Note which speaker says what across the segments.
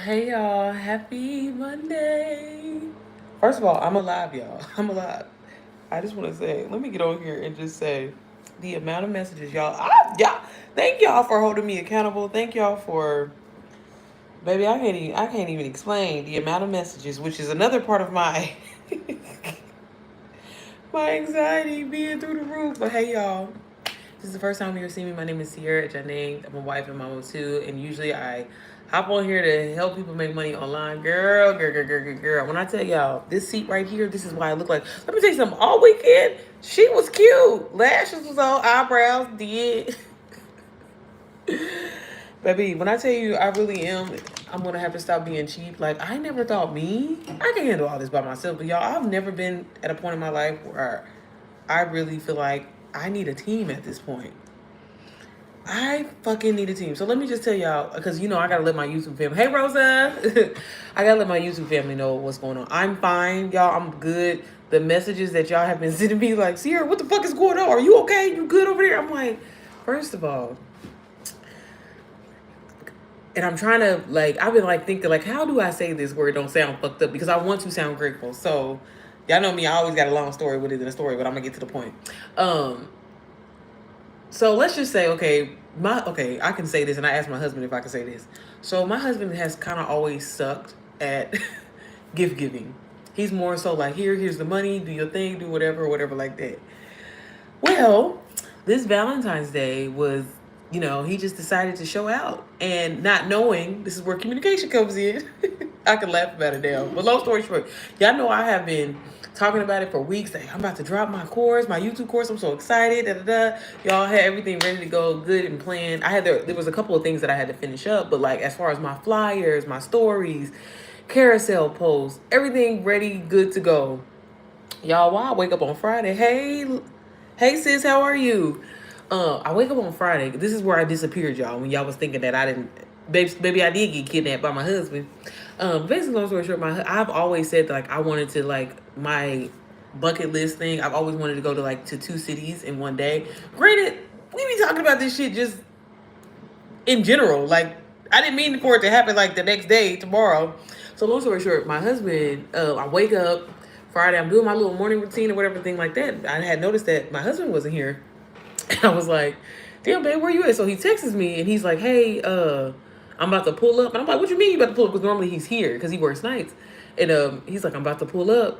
Speaker 1: Hey y'all, happy Monday. First of all, I'm alive, y'all. I'm alive. I just want to say, let me get on here and just say the amount of messages y'all, thank y'all for holding me accountable. Thank y'all for, baby, I can't even explain the amount of messages, which is another part of my my anxiety being through the roof. But hey y'all, this is the first time you're seeing me. My name is Sierra Janae. I'm a wife and mom of two, and usually I hop on here to help people make money online. Girl. When I tell y'all, this seat right here, this is why I look like. Let me tell you something. All weekend, she was cute. Lashes was on, eyebrows did. Baby, when I tell you I really am, I'm gonna have to stop being cheap. Like I never thought me, I can handle all this by myself. But y'all, I've never been at a point in my life where I really feel like I need a team at this point. I fucking need a team. So let me just tell y'all, because I gotta let my YouTube family. Hey Rosa, I gotta let my YouTube family know what's going on. I'm fine, y'all. I'm good. The messages that y'all have been sending me, like Sierra, what the fuck is going on? Are you okay? You good over there? I'm like, first of all, and I'm trying to I've been thinking how do I say this where it don't sound fucked up because I want to sound grateful. So y'all know me, I always got a long story with it in a story, but I'm gonna get to the point. Um, So let's just say, I can say this, and I asked my husband if I can say this. So my husband has kind of always sucked at gift giving. He's more so like, here's the money, do your thing, do whatever like that. Well, this Valentine's Day was, he just decided to show out, and not knowing this is where communication comes in. I can laugh about it now, but long story short, y'all know I have been talking about it for weeks. Like, I'm about to drop my course, my YouTube course. I'm so excited. Da, da, da. Y'all had everything ready to go, good and planned. There was a couple of things that I had to finish up, but as far as my flyers, my stories, carousel posts, everything ready, good to go. Y'all, while I wake up on Friday, hey sis, how are you? I wake up on Friday. This is where I disappeared, y'all. When y'all was thinking that I didn't, baby, I did get kidnapped by my husband. Basically, long story short, I've always said that, I wanted to my bucket list thing. I've always wanted to go to two cities in one day. Granted, we be talking about this shit just in general. I didn't mean for it to happen the next day, tomorrow. So long story short, my husband, I wake up Friday, I'm doing my little morning routine or whatever thing like that. I had noticed that my husband wasn't here. And I was like, damn, babe, where you at? So he texts me and he's like, hey, I'm about to pull up. And I'm like, what you mean you about to pull up? Because normally he's here because he works nights. And he's like, I'm about to pull up.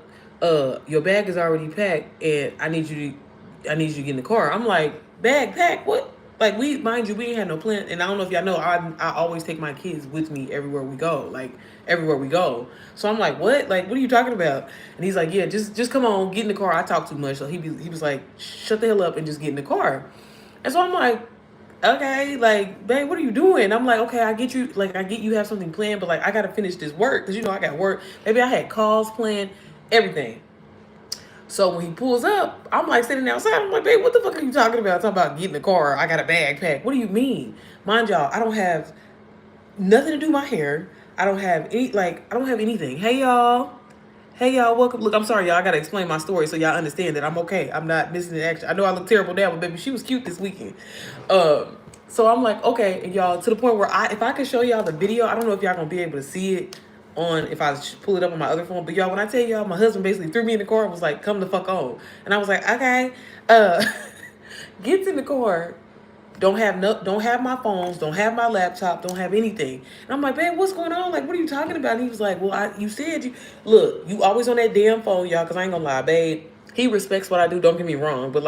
Speaker 1: Your bag is already packed and I need you to get in the car. I'm like, bag packed? What? Mind you, we ain't had no plan. And I don't know if y'all know, I always take my kids with me everywhere we go. Everywhere we go. So I'm like, what? What are you talking about? And he's like, yeah, just come on, get in the car. I talk too much. So he was like, shut the hell up and just get in the car. And so I'm like, okay, babe, what are you doing? I'm like, okay, I get you, I get you have something planned, but I gotta finish this work because I got work. Maybe I had calls planned, everything. So when he pulls up, I'm sitting outside. I'm like, babe, what the fuck are you talking about? Talking about getting in the car. I got a bag packed. What do you mean? Mind y'all, I don't have nothing to do my hair. I don't have I don't have anything. Hey y'all. Hey y'all, welcome. Look, I'm sorry, y'all. I gotta explain my story so y'all understand that I'm okay. I'm not missing the action. I know I look terrible now, but baby, she was cute this weekend. So I'm like, okay, and y'all, to the point where if I could show y'all the video, I don't know if y'all gonna be able to see it on if I pull it up on my other phone. But y'all, when I tell y'all, my husband basically threw me in the car and was like, "Come the fuck on," and I was like, okay. Uh, Gets in the car. Don't have my phones, don't have my laptop, don't have anything. And I'm like, babe, what's going on? What are you talking about? And he was like, well, you said you always on that damn phone, y'all, because I ain't gonna lie, babe. He respects what I do, don't get me wrong. But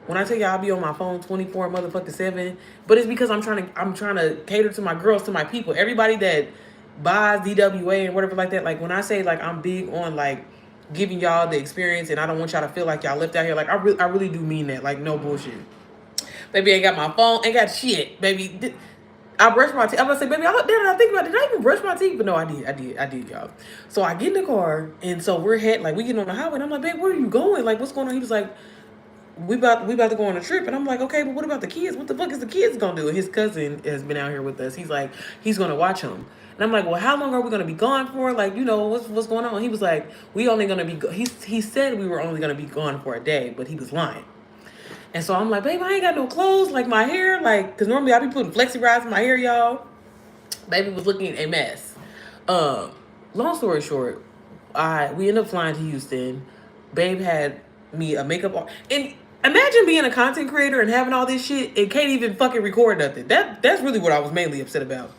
Speaker 1: when I tell y'all I be on my phone 24 motherfucking 7, but it's because I'm trying to cater to my girls, to my people. Everybody that buys DWA and whatever like that, when I say I'm big on giving y'all the experience and I don't want y'all to feel like y'all left out here, I really do mean that. No bullshit. Baby, ain't got my phone, ain't got shit, baby. I brushed my teeth. I'm gonna say, baby, I think about it. Did I even brush my teeth? But no, I did, y'all. So I get in the car, and so we get on the highway, and I'm like, babe, where are you going? What's going on? He was like, we about to go on a trip, and I'm like, okay, but what about the kids? What the fuck is the kids gonna do? And his cousin has been out here with us. He's like, he's gonna watch him. And I'm like, well, how long are we gonna be gone for? What's going on? He was like, we only gonna be. He said we were only gonna be gone for a day, but he was lying. And so I'm like, babe, I ain't got no clothes, my hair, because normally I be putting flexi rods in my hair, y'all. Baby was looking a mess. Long story short, we ended up flying to Houston. Babe had me a makeup and imagine being a content creator and having all this shit and can't even fucking record nothing. That's really what I was mainly upset about.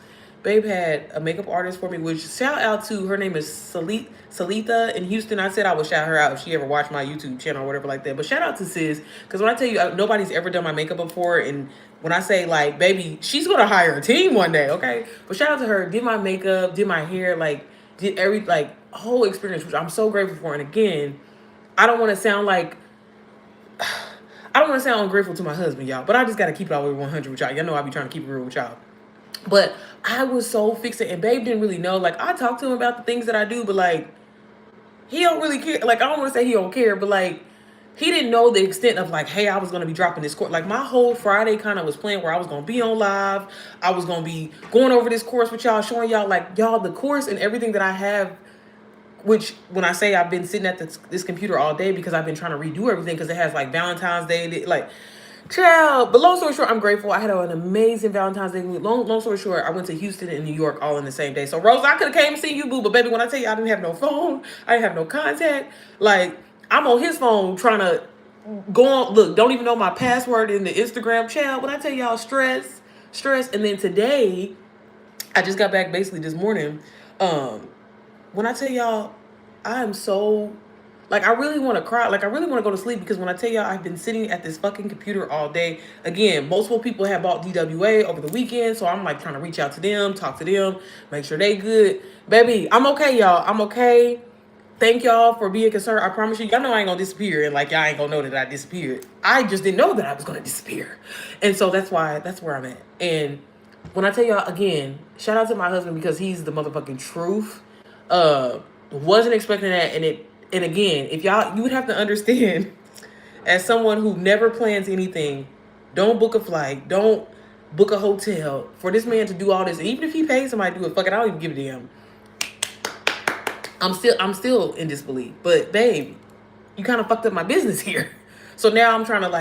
Speaker 1: Babe had a makeup artist for me, which shout out to her name is Salita in Houston. I said I would shout her out if she ever watched my YouTube channel or whatever like that. But shout out to sis, because when I tell you nobody's ever done my makeup before, and when I say like, baby, she's gonna hire a team one day, okay? But shout out to her, did my makeup, did my hair, like did every like whole experience, which I'm so grateful for. And again, I don't want to sound like I don't want to sound ungrateful to my husband, y'all, but I just got to keep it all the way 100 with y'all. Y'all know I be trying to keep it real with y'all. But I was so fixated, and Babe didn't really know. Like, I talked to him about the things that I do, but like, he don't really care. Like, I don't want to say he don't care, but like, he didn't know the extent of like, hey, I was going to be dropping this course. Like, my whole Friday kind of was planned where I was going to be on live. I was going to be going over this course with y'all, showing y'all like, y'all, the course and everything that I have, which when I say I've been sitting at this computer all day because I've been trying to redo everything because it has like Valentine's Day, like, child. But long story short, I'm grateful. I had an amazing Valentine's Day. Long story short, I went to Houston and New York all in the same day. So Rose, I could have came and seen you, boo. But baby, when I tell you I didn't have no phone, I didn't have no contact. Like, I'm on his phone trying to go on. Look, don't even know my password in the Instagram, child. When I tell y'all stress. And then today, I just got back basically this morning. When I tell y'all, I am so, like, I really want to cry. Like, I really want to go to sleep because when I tell y'all, I've been sitting at this fucking computer all day. Again, multiple people have bought DWA over the weekend, so I'm like trying to reach out to them, talk to them, make sure they good. Baby, I'm okay, y'all. I'm okay. Thank y'all for being concerned. I promise you, y'all know I ain't gonna disappear, and like y'all ain't gonna know that I disappeared. I just didn't know that I was gonna disappear, and so that's where I'm at. And when I tell y'all again, shout out to my husband because he's the motherfucking truth. Wasn't expecting that, and again, if y'all, you would have to understand, as someone who never plans anything, don't book a flight, don't book a hotel for this man to do all this. And even if he pays somebody to do it, fuck it, I don't even give it to him. I'm still in disbelief. But babe, you kind of fucked up my business here. So now I'm coming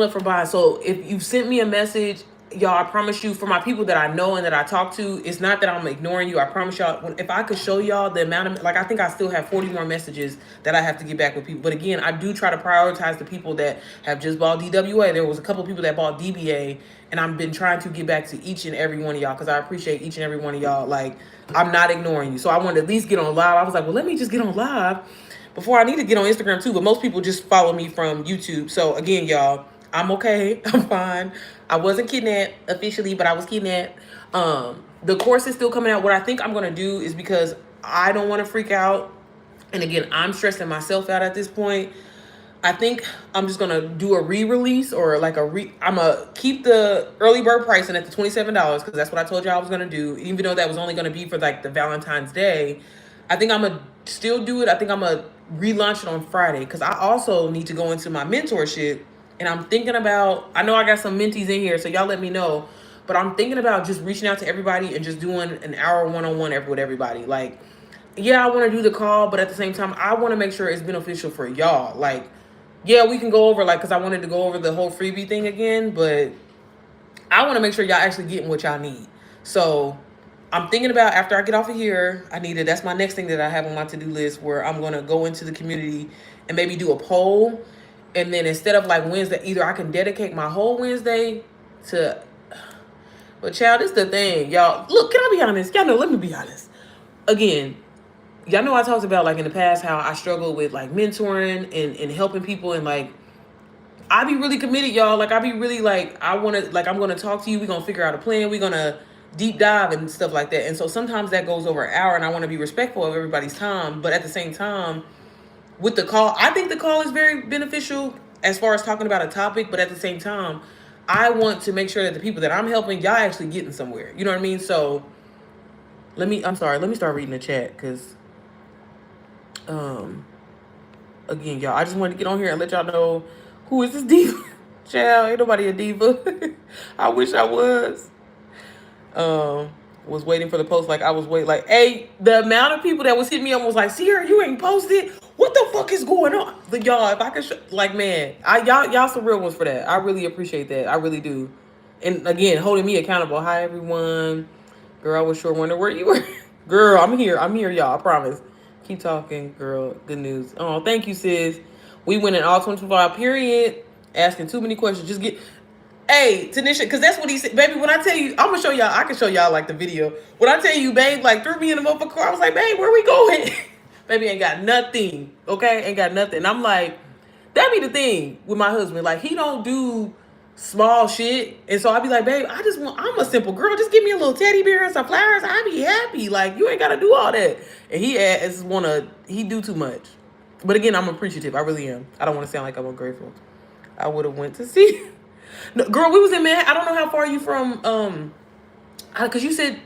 Speaker 1: up for buying. So if you sent me a message, y'all, I promise you, for my people that I know and that I talk to, it's not that I'm ignoring you. I promise y'all, if I could show y'all the amount of, like, I think I still have 40 more messages that I have to get back with people. But again, I do try to prioritize the people that have just bought DWA. There was a couple of people that bought DBA, and I've been trying to get back to each and every one of y'all because I appreciate each and every one of y'all. Like, I'm not ignoring you. So I wanted to at least get on live. I was like, well, let me just get on live before I need to get on Instagram too. But most people just follow me from YouTube. So again, y'all, I'm okay. I'm fine. I wasn't kidnapped officially, but I was kidnapped. The course is still coming out. What I think I'm gonna do is, because I don't want to freak out, and again, I'm stressing myself out at this point, I think I'm just gonna do a re-release, or like I'm gonna keep the early bird pricing at the $27 because that's what I told you I was gonna do. Even though that was only gonna be for like the Valentine's Day, I think I'm gonna still do it. I think I'm gonna relaunch it on Friday because I also need to go into my mentorship. And I'm thinking about, I know I got some mentees in here, so y'all let me know. But I'm thinking about just reaching out to everybody and just doing an hour one-on-one with everybody. Like, yeah, I want to do the call, but at the same time, I want to make sure it's beneficial for y'all. Like, yeah, we can go over, like, because I wanted to go over the whole freebie thing again, but I want to make sure y'all actually getting what y'all need. So I'm thinking about, after I get off of here, that's my next thing that I have on my to-do list, where I'm going to go into the community and maybe do a poll. And then instead of like Wednesday, either I can dedicate my whole Wednesday to, but child, this is the thing, y'all. Look, can I be honest? Y'all know, let me be honest. Again, y'all know I talked about like in the past how I struggle with like mentoring and helping people, and like, I be really committed, y'all. Like, I be really like, I'm going to talk to you. We're going to figure out a plan. We're going to deep dive and stuff like that. And so sometimes that goes over an hour, and I want to be respectful of everybody's time. But at the same time, with the call, I think the call is very beneficial as far as talking about a topic, but at the same time, I want to make sure that the people that I'm helping, y'all actually getting somewhere. You know what I mean? So let me start reading the chat, because again, y'all, I just wanted to get on here and let y'all know, who is this diva? Child, ain't nobody a diva. I wish I was. Was waiting for the post, like I was waiting, like, hey, the amount of people that was hitting me up was like, Sierra, you ain't posted. What the fuck is going on? Like, y'all, if I could, like, man, y'all some real ones for that. I really appreciate that. I really do. And again, holding me accountable. Hi, everyone. Girl, I was sure wondering where you were. Girl, I'm here. I'm here, y'all. I promise. Keep talking, girl. Good news. Oh, thank you, sis. We went in all 25 period. Asking too many questions. Just get. Hey, Tanisha, because that's what he said. Baby, when I tell you, I'm going to show y'all. I can show y'all, like, the video. When I tell you, babe, like, threw me in the motherfucker car, I was like, babe, where we going? Baby ain't got nothing. Okay? Ain't got nothing. I'm like, that be the thing with my husband. Like, he don't do small shit. And so I be like, babe, I'm a simple girl. Just give me a little teddy bear and some flowers. I be happy. Like, you ain't got to do all that. And he do too much. But again, I'm appreciative. I really am. I don't want to sound like I'm ungrateful. I would have went to see. No, girl, we was in Manhattan. I don't know how far you from, because you said,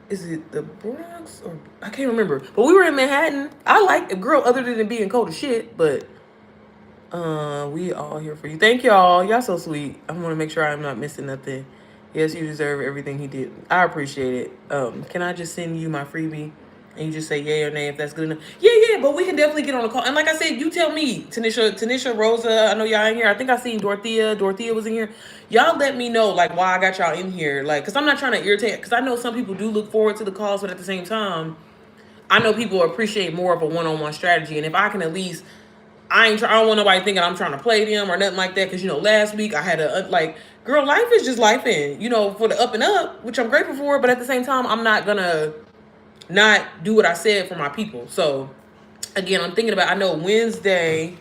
Speaker 1: is it the Bronx or I can't remember. But we were in Manhattan. I like a girl other than being cold as shit, but we all here for you. Thank y'all. Y'all so sweet. I want to make sure I'm not missing nothing. Yes, you deserve everything he did. I appreciate it. Can I just send you my freebie? And you just say yay or nay if that's good enough. Yeah, but we can definitely get on a call. And like I said, you tell me, Tanisha, Rosa, I know y'all in here. I think I seen Dorothea. Dorothea was in here. Y'all let me know, like, why I got y'all in here. Like, because I'm not trying to irritate. Because I know some people do look forward to the calls, but at the same time, I know people appreciate more of a one-on-one strategy. And if I can at least, I don't want nobody thinking I'm trying to play them or nothing like that. Because, last week I had girl, life is just life in, for the up and up, which I'm grateful for. But at the same time, I'm not going to not do what I said for my people. So again, I'm thinking about, I know Wednesday,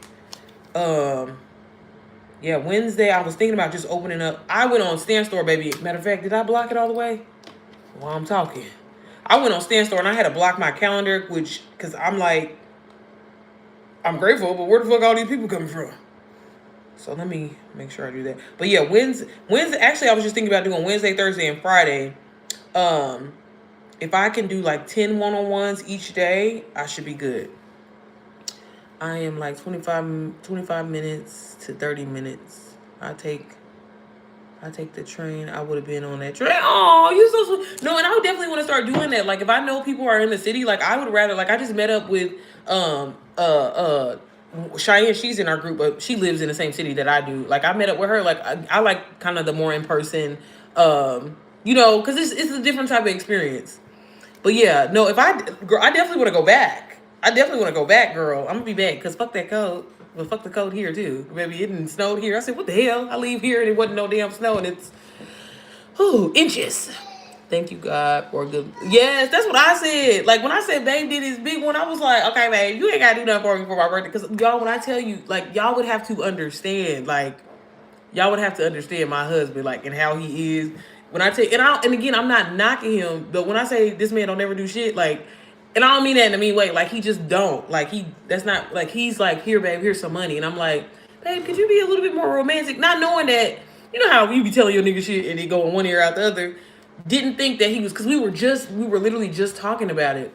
Speaker 1: Wednesday I was thinking about just opening up. I went on Stan Store, baby. Matter of fact, did I block it all the way? While I'm talking, I went on Stan Store and I had to block my calendar, because I'm like, I'm grateful, but where the fuck all these people coming from? So let me make sure I do that. But yeah, Wednesday, actually I was just thinking about doing Wednesday, Thursday, and Friday. If I can do like 10 one-on-ones each day, I should be good. I am like 25 minutes to 30 minutes. I take the train. I would have been on that train. Oh, you so sweet. No, and I would definitely want to start doing that. Like, if I know people are in the city, like, I would rather, like, I just met up with Cheyenne. She's in our group, but she lives in the same city that I do. Like, I met up with her. Like, I like kind of the more in person, because it's a different type of experience. But yeah, no, I definitely want to go back. Girl. I'm gonna be back because fuck that code. Well, fuck the code here too. Maybe it didn't snow here. I said, what the hell? I leave here and it wasn't no damn snow and it's inches. Thank you, God, for a good. Yes, that's what I said. Like, when I said babe did his big one, I was like, okay, babe, you ain't gotta do nothing for me for my birthday. Because y'all, when I tell you, like, y'all would have to understand, my husband, like, and how he is. When I tell, and again, I'm not knocking him, but when I say this man don't ever do shit, like, and I don't mean that in a mean way, like, he just don't, like, that's not, like, he's like, here, babe, here's some money, and I'm like, babe, could you be a little bit more romantic? Not knowing that, you know how you be telling your nigga shit and it go in one ear out the other. Didn't think that he was, because we were literally just talking about it.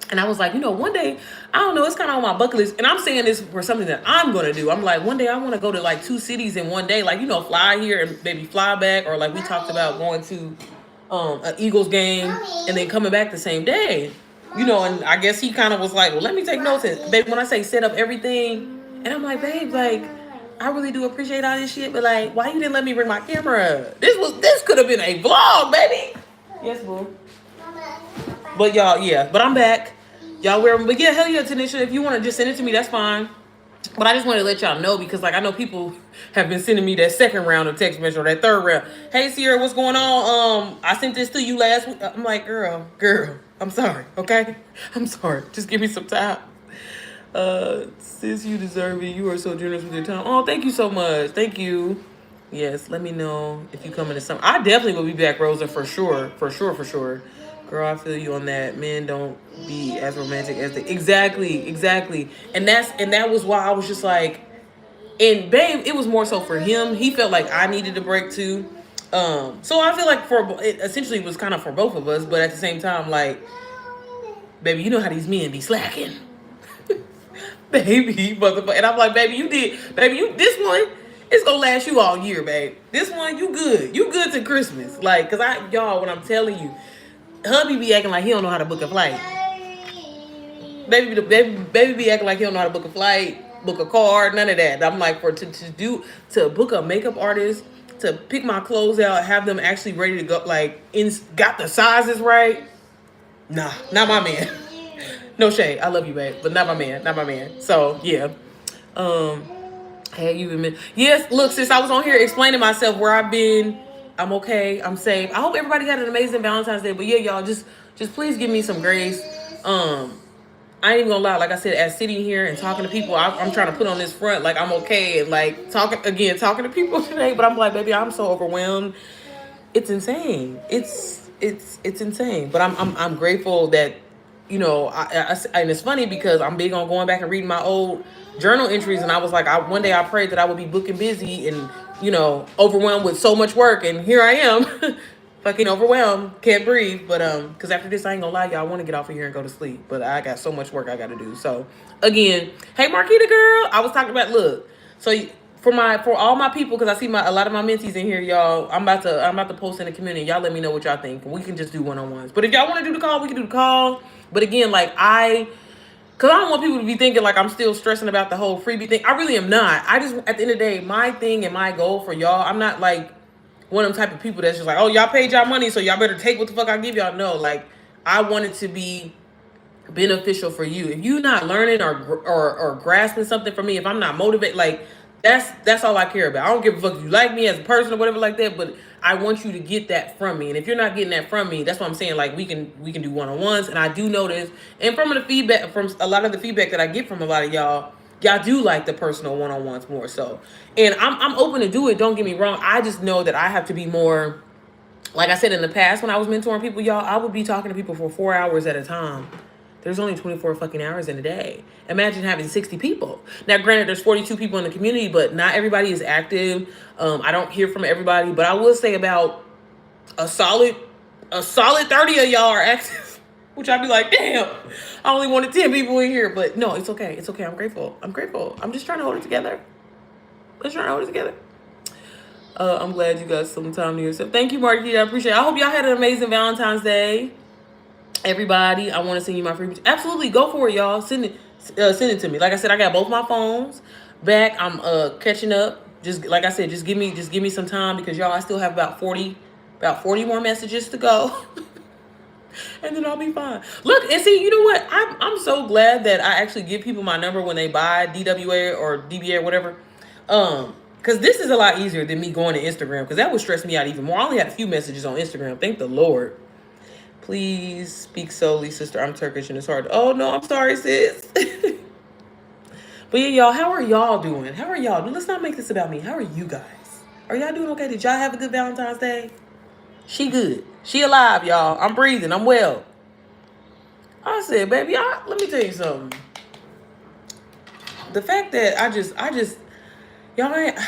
Speaker 1: And I was like, one day, I don't know, it's kind of on my bucket list. And I'm saying this for something that I'm going to do. I'm like, one day I want to go to like 2 cities in one day. Like, fly here and maybe fly back. Or like we talked about going to an Eagles game and then coming back the same day. And I guess he kind of was like, well, let me take notes. And babe, when I say set up everything, and I'm like, babe, like, I really do appreciate all this shit. But like, why you didn't let me bring my camera? This could have been a vlog, baby. Yes, boo. But y'all, yeah. But I'm back. Y'all wear them. But yeah, hell yeah, Tanisha. If you want to just send it to me, that's fine. But I just wanted to let y'all know because, like, I know people have been sending me that second round of text message or that third round. Hey, Sierra, what's going on? I sent this to you last week. I'm like, girl, I'm sorry, okay? I'm sorry. Just give me some time. Sis, you deserve it. You are so generous with your time. Oh, thank you so much. Thank you. Yes, let me know if you come into some. I definitely will be back, Rosa, for sure. For sure. Girl, I feel you on that. Men don't be as romantic as they. Exactly. And that was why I was just like, and babe, it was more so for him. He felt like I needed a break too. So I feel like it essentially was kind of for both of us, but at the same time, like, baby, you know how these men be slacking. Baby, motherfucker. And I'm like, baby, this one, it's gonna last you all year, babe. This one, you good to Christmas. Like, cause y'all, when I'm telling you, hubby be acting like he don't know how to book a flight. Baby be acting like he don't know how to book a flight, book a car, none of that. I'm like, to book a makeup artist to pick my clothes out, have them actually ready to go, like got the sizes right. Nah, not my man. No shade, I love you, babe, but not my man, not my man. So yeah, um, hey, you been? Yes, look, sis, I was on here explaining myself where I've been. I'm okay. I'm safe. I hope everybody had an amazing Valentine's Day. But yeah, y'all, just please give me some grace. I ain't even gonna lie. Like I said, as sitting here and talking to people, I'm trying to put on this front like I'm okay and like talking to people today. But I'm like, baby, I'm so overwhelmed. It's insane. It's insane. But I'm grateful that, you know, and it's funny because I'm big on going back and reading my old journal entries, and I was like, one day I prayed that I would be booking busy and, you know, overwhelmed with so much work, and here I am. Fucking overwhelmed, can't breathe. But because after this, I ain't gonna lie, y'all, I want to get off of here and go to sleep, but I got so much work I got to do. So again, hey Marquita girl, I was talking about, look, so for all my people, because I see a lot of my mentees in here, y'all. I'm about to post in the community. Y'all let me know what y'all think. We can just do one-on-ones. But if y'all want to do the call, we can do the call. But again, like because I don't want people to be thinking like I'm still stressing about the whole freebie thing. I really am not. I just, at the end of the day, my thing and my goal for y'all, I'm not like one of them type of people that's just like, oh, y'all paid y'all money, so y'all better take what the fuck I give y'all. No, like, I want it to be beneficial for you. If you're not learning or grasping something from me, if I'm not motivated, like, that's all I care about. I don't give a fuck if you like me as a person or whatever like that, but I want you to get that from me. And if you're not getting that from me, that's what I'm saying. Like, we can do one-on-ones. And I do notice, and from a lot of the feedback that I get from a lot of y'all do like the personal one-on-ones more so. And I'm open to do it, don't get me wrong. I just know that I have to be more, like I said in the past when I was mentoring people, y'all, I would be talking to people for 4 hours at a time. There's only 24 fucking hours in a day. Imagine having 60 people. Now, granted, there's 42 people in the community, but not everybody is active. I don't hear from everybody, but I will say about a solid 30 of y'all are active, which I'd be like, damn, I only wanted 10 people in here. But no, it's okay. It's okay. I'm grateful. I'm just trying to hold it together. I'm glad you got some time to yourself. Thank you, Marquita. I appreciate it. I hope y'all had an amazing Valentine's Day. Everybody, I want to send you my free. Absolutely, go for it, y'all. Send it to me. Like I said, I got both my phones back. I'm catching up. Just like I said, just give me some time, because y'all, I still have about 40 more messages to go. And then I'll be fine. Look, and see, you know what? I'm so glad that I actually give people my number when they buy DWA or DBA or whatever. Because this is a lot easier than me going to Instagram, because that would stress me out even more. I only had a few messages on Instagram. Thank the Lord. Please speak solely, sister. I'm Turkish and it's hard. Oh, no, I'm sorry, sis. But yeah, y'all, how are y'all doing? How are y'all? Let's not make this about me. How are you guys? Are y'all doing okay? Did y'all have a good Valentine's Day? She good. She alive, y'all. I'm breathing. I'm well. I said, baby, let me tell you something. The fact that y'all ain't...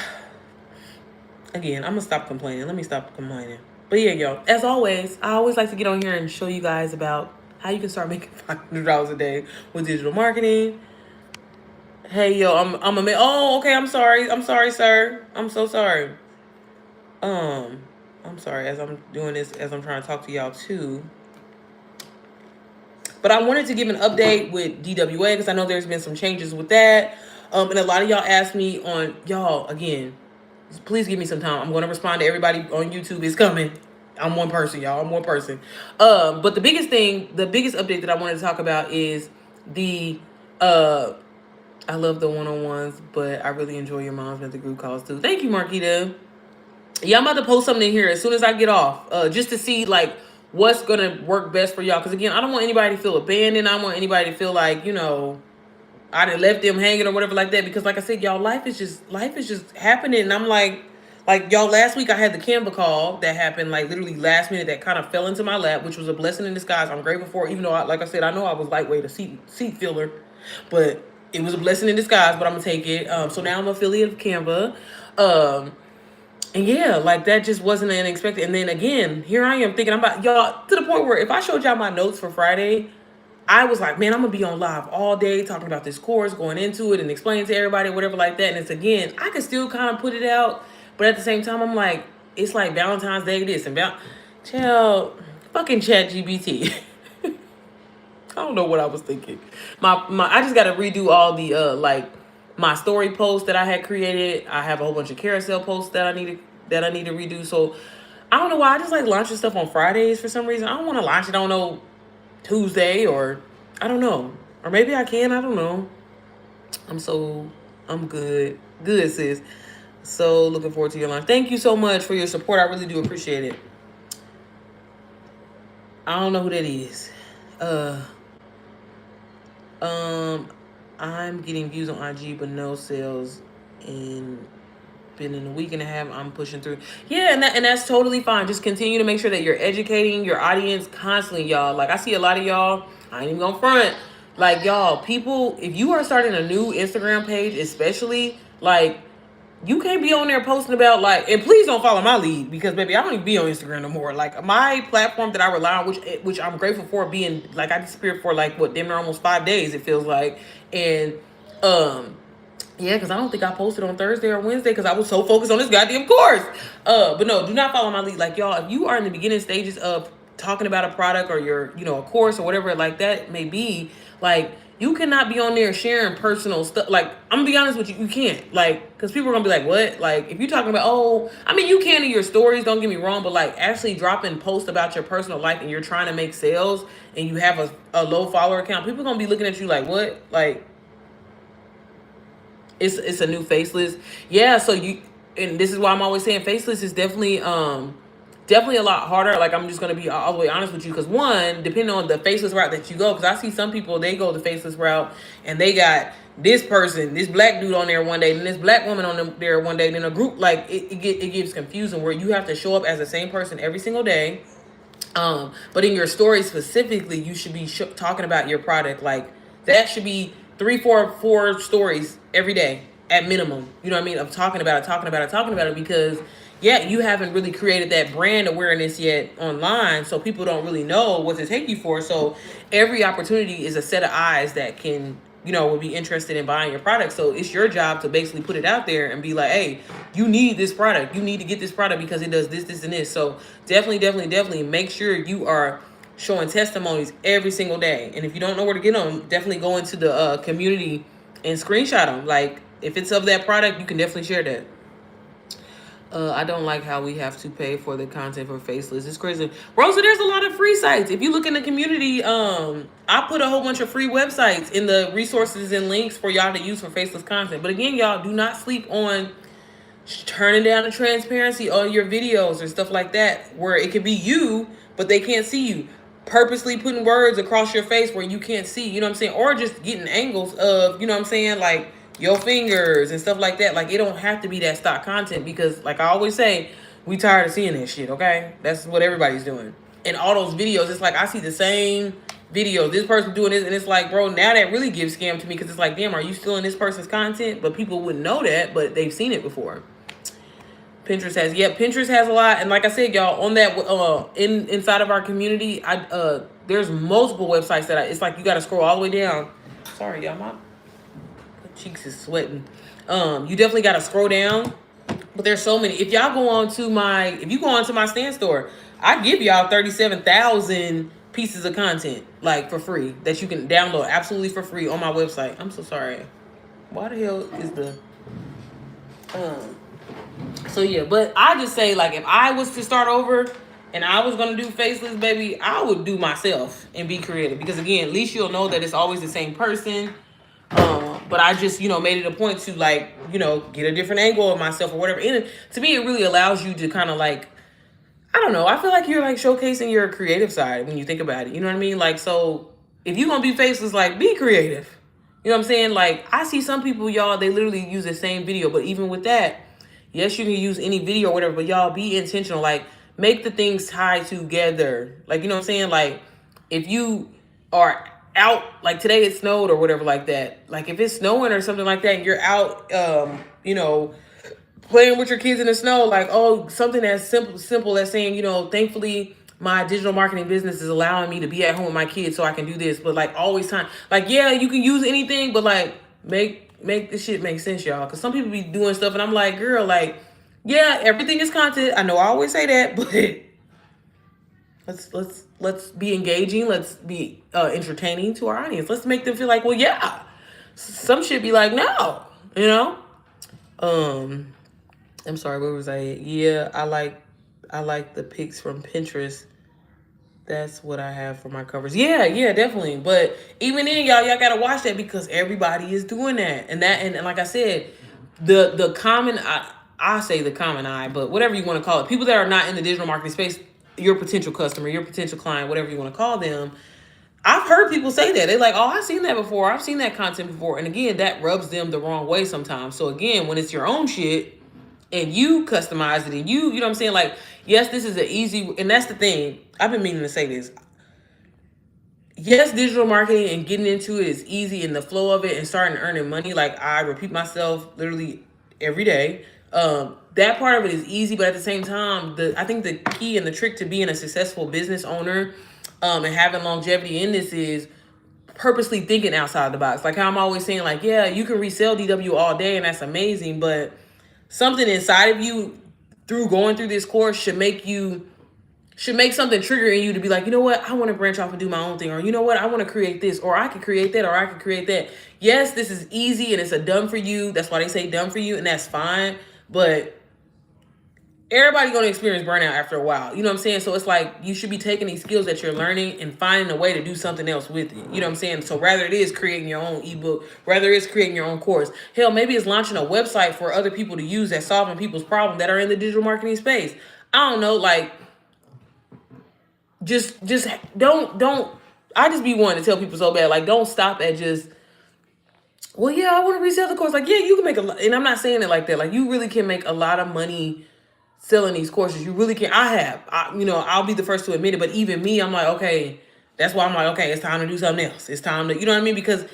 Speaker 1: Again, I'm going to stop complaining. Let me stop complaining. But yeah, y'all, as always, I always like to get on here and show you guys about how you can start making $500 a day with digital marketing. Hey, yo, oh, okay, I'm sorry, sir. I'm so sorry. I'm sorry, as I'm doing this, as I'm trying to talk to y'all too. But I wanted to give an update with DWA, because I know there's been some changes with that. And a lot of y'all asked me on, y'all, again, please give me some time. I'm going to respond to everybody on YouTube. It's coming. I'm one person, y'all. I'm one person. But the biggest update that I wanted to talk about is I love the one-on-ones, but I really enjoy your mom's mental group calls too. Thank you, Marquita. Yeah, I'm about to post something in here as soon as I get off, just to see like what's gonna work best for y'all. Because again, I don't want anybody to feel abandoned. I don't want anybody to feel like, you know, I done left them hanging or whatever like that. Because like I said, y'all, life is just happening. And I'm like y'all, last week I had the Canva call that happened like literally last minute, that kind of fell into my lap, which was a blessing in disguise. I'm grateful for it, even though like I said, I know I was lightweight, a seat filler, but it was a blessing in disguise. But I'm gonna take it. So now I'm an affiliate of Canva. And yeah, like that just wasn't unexpected. And then again, here I am thinking about y'all, to the point where if I showed y'all my notes for Friday, I was like, man, I'm gonna be on live all day talking about this course, going into it and explaining to everybody, whatever like that. And it's, again, I could still kind of put it out, but at the same time, I'm like, it's like Valentine's Day this and child, fucking ChatGPT. I don't know what I was thinking. I just got to redo all the like my story posts that I had created. I have a whole bunch of carousel posts that I need to that I need to redo. So I don't know why I just like launching stuff on Fridays for some reason. I don't want to launch it on no Tuesday, or I don't know. Or maybe I can, I don't know. I'm good. Good, sis. So looking forward to your launch. Thank you so much for your support. I really do appreciate it. I don't know who that is. Uh I'm getting views on IG but no sales in been in a week and a half. I'm pushing through. Yeah, and that's totally fine. Just continue to make sure that you're educating your audience constantly, y'all. Like I see a lot of y'all, I ain't even gonna front. Like y'all, people, if you are starting a new Instagram page, especially, like you can't be on there posting about like, and please don't follow my lead because baby, I don't even be on Instagram no more. Like my platform that I rely on, which I'm grateful for being like I disappeared for like what damn near almost 5 days it feels like, and yeah, because I don't think I posted on Thursday or Wednesday because I was so focused on this goddamn course. But no, do not follow my lead. Like y'all, if you are in the beginning stages of talking about a product or your, a course or whatever like that may be, like you cannot be on there sharing personal stuff. Like I'm gonna be honest with you, you can't. Like, because people are gonna be like, what? Like if you're talking about, oh, I mean, you can in your stories. Don't get me wrong, but like actually dropping posts about your personal life and you're trying to make sales and you have a low follower count, people are gonna be looking at you like, what? Like it's a new faceless. Yeah, so you, and this is why I'm always saying faceless is definitely a lot harder. Like I'm just gonna be all the way honest with you, because one, depending on the faceless route that you go, because I see some people, they go the faceless route and they got this person, this black dude on there one day, and this black woman on there one day, and then a group, like it gets confusing where you have to show up as the same person every single day. But in your story specifically, you should be talking about your product. Like that should be 3, 4 stories every day at minimum. You know what I mean? Of talking about it, because yeah, you haven't really created that brand awareness yet online, so people don't really know what to take you for. So every opportunity is a set of eyes that can, will be interested in buying your product. So it's your job to basically put it out there and be like, hey, you need this product. You need to get this product because it does this, this, and this. So definitely make sure you are showing testimonies every single day. And if you don't know where to get them, definitely go into the community and screenshot them. Like if it's of that product, you can definitely share that. I don't like how we have to pay for the content for faceless. It's crazy. Rosa, there's a lot of free sites. If you look in the community, I put a whole bunch of free websites in the resources and links for y'all to use for faceless content. But again, y'all, do not sleep on turning down the transparency on your videos or stuff like that, where it could be you, but they can't see you. Purposely putting words across your face where you can't see, you know what I'm saying? Or just getting angles of, you know what I'm saying, like your fingers and stuff like that. Like it don't have to be that stock content, because like I always say, we tired of seeing that shit, okay? That's what everybody's doing. And all those videos, it's like I see the same videos, this person doing this, and it's like, bro, now that really gives scam to me, because it's like, damn, are you still in this person's content? But people wouldn't know that, but they've seen it before. Pinterest has a lot, and like I said, y'all, on that inside of our community, there's multiple websites that it's like you got to scroll all the way down. Sorry, y'all, my cheeks is sweating. You definitely got to scroll down, but there's so many. If you go onto my stand store, I give y'all 37,000 pieces of content like for free that you can download absolutely for free on my website. I'm so sorry. Why the hell is the So yeah, but I just say, like, if I was to start over and I was gonna do faceless, baby, I would do myself and be creative, because again, at least you'll know that it's always the same person. But I just, made it a point to like, get a different angle of myself or whatever. And to me, it really allows you to kind of like, I don't know, I feel like you're like showcasing your creative side when you think about it. You know what I mean? Like, so if you're gonna be faceless, like, be creative. You know what I'm saying? Like, I see some people, y'all, they literally use the same video, but even with that, yes, you can use any video or whatever, but y'all be intentional. Like, make the things tie together. Like, you know what I'm saying? Like, if you are out, like today it snowed or whatever like that. Like, if it's snowing or something like that, and you're out, playing with your kids in the snow, like, oh, something as simple as saying, thankfully, my digital marketing business is allowing me to be at home with my kids so I can do this. But like always time, like, yeah, you can use anything, but like make this shit make sense, y'all. Because some people be doing stuff and I'm like, girl, like, yeah, everything is content. I know I always say that, but let's be engaging. Let's be entertaining to our audience. Let's make them feel like, well, yeah. Some shit be like, no, I'm sorry, where was I at? Yeah, I like the pics from Pinterest. That's what I have for my covers. Yeah, yeah, definitely. But even then, y'all gotta watch that because everybody is doing that. And like I said, the common I say the common eye, but whatever you want to call it, people that are not in the digital marketing space, your potential customer, your potential client, whatever you want to call them, I've heard people say that. They're like, oh, I've seen that before. I've seen that content before. And again, that rubs them the wrong way sometimes. So again, when it's your own shit and you customize it and you know what I'm saying? Like, yes, this is an easy, and that's the thing. I've been meaning to say this. Yes, digital marketing and getting into it is easy and the flow of it and starting earning money. Like I repeat myself literally every day. That part of it is easy, but at the same time, I think the key and the trick to being a successful business owner and having longevity in this is purposely thinking outside the box. Like how I'm always saying, like, yeah, you can resell DW all day and that's amazing, but something inside of you through going through this course should make something trigger in you to be like, you know what, I want to branch off and do my own thing, or you know what, I want to create this, or I could create that, or I could create that. Yes, this is easy and it's a done for you. That's why they say done for you, and that's fine. But everybody gonna experience burnout after a while. You know what I'm saying? So it's like you should be taking these skills that you're learning and finding a way to do something else with it. You know what I'm saying? So rather it is creating your own ebook, rather it's creating your own course. Hell, maybe it's launching a website for other people to use that's solving people's problems that are in the digital marketing space. I don't know, like just don't I just be wanting to tell people so bad, like don't stop at just, well, yeah, I want to resell the course. Like, yeah, you can make a lot, and I'm not saying it like that. Like, you really can make a lot of money selling these courses. You really can. I'll be the first to admit it. But even me, I'm like, okay, that's why I'm like, okay, it's time to do something else. It's time to, you know what I mean? Because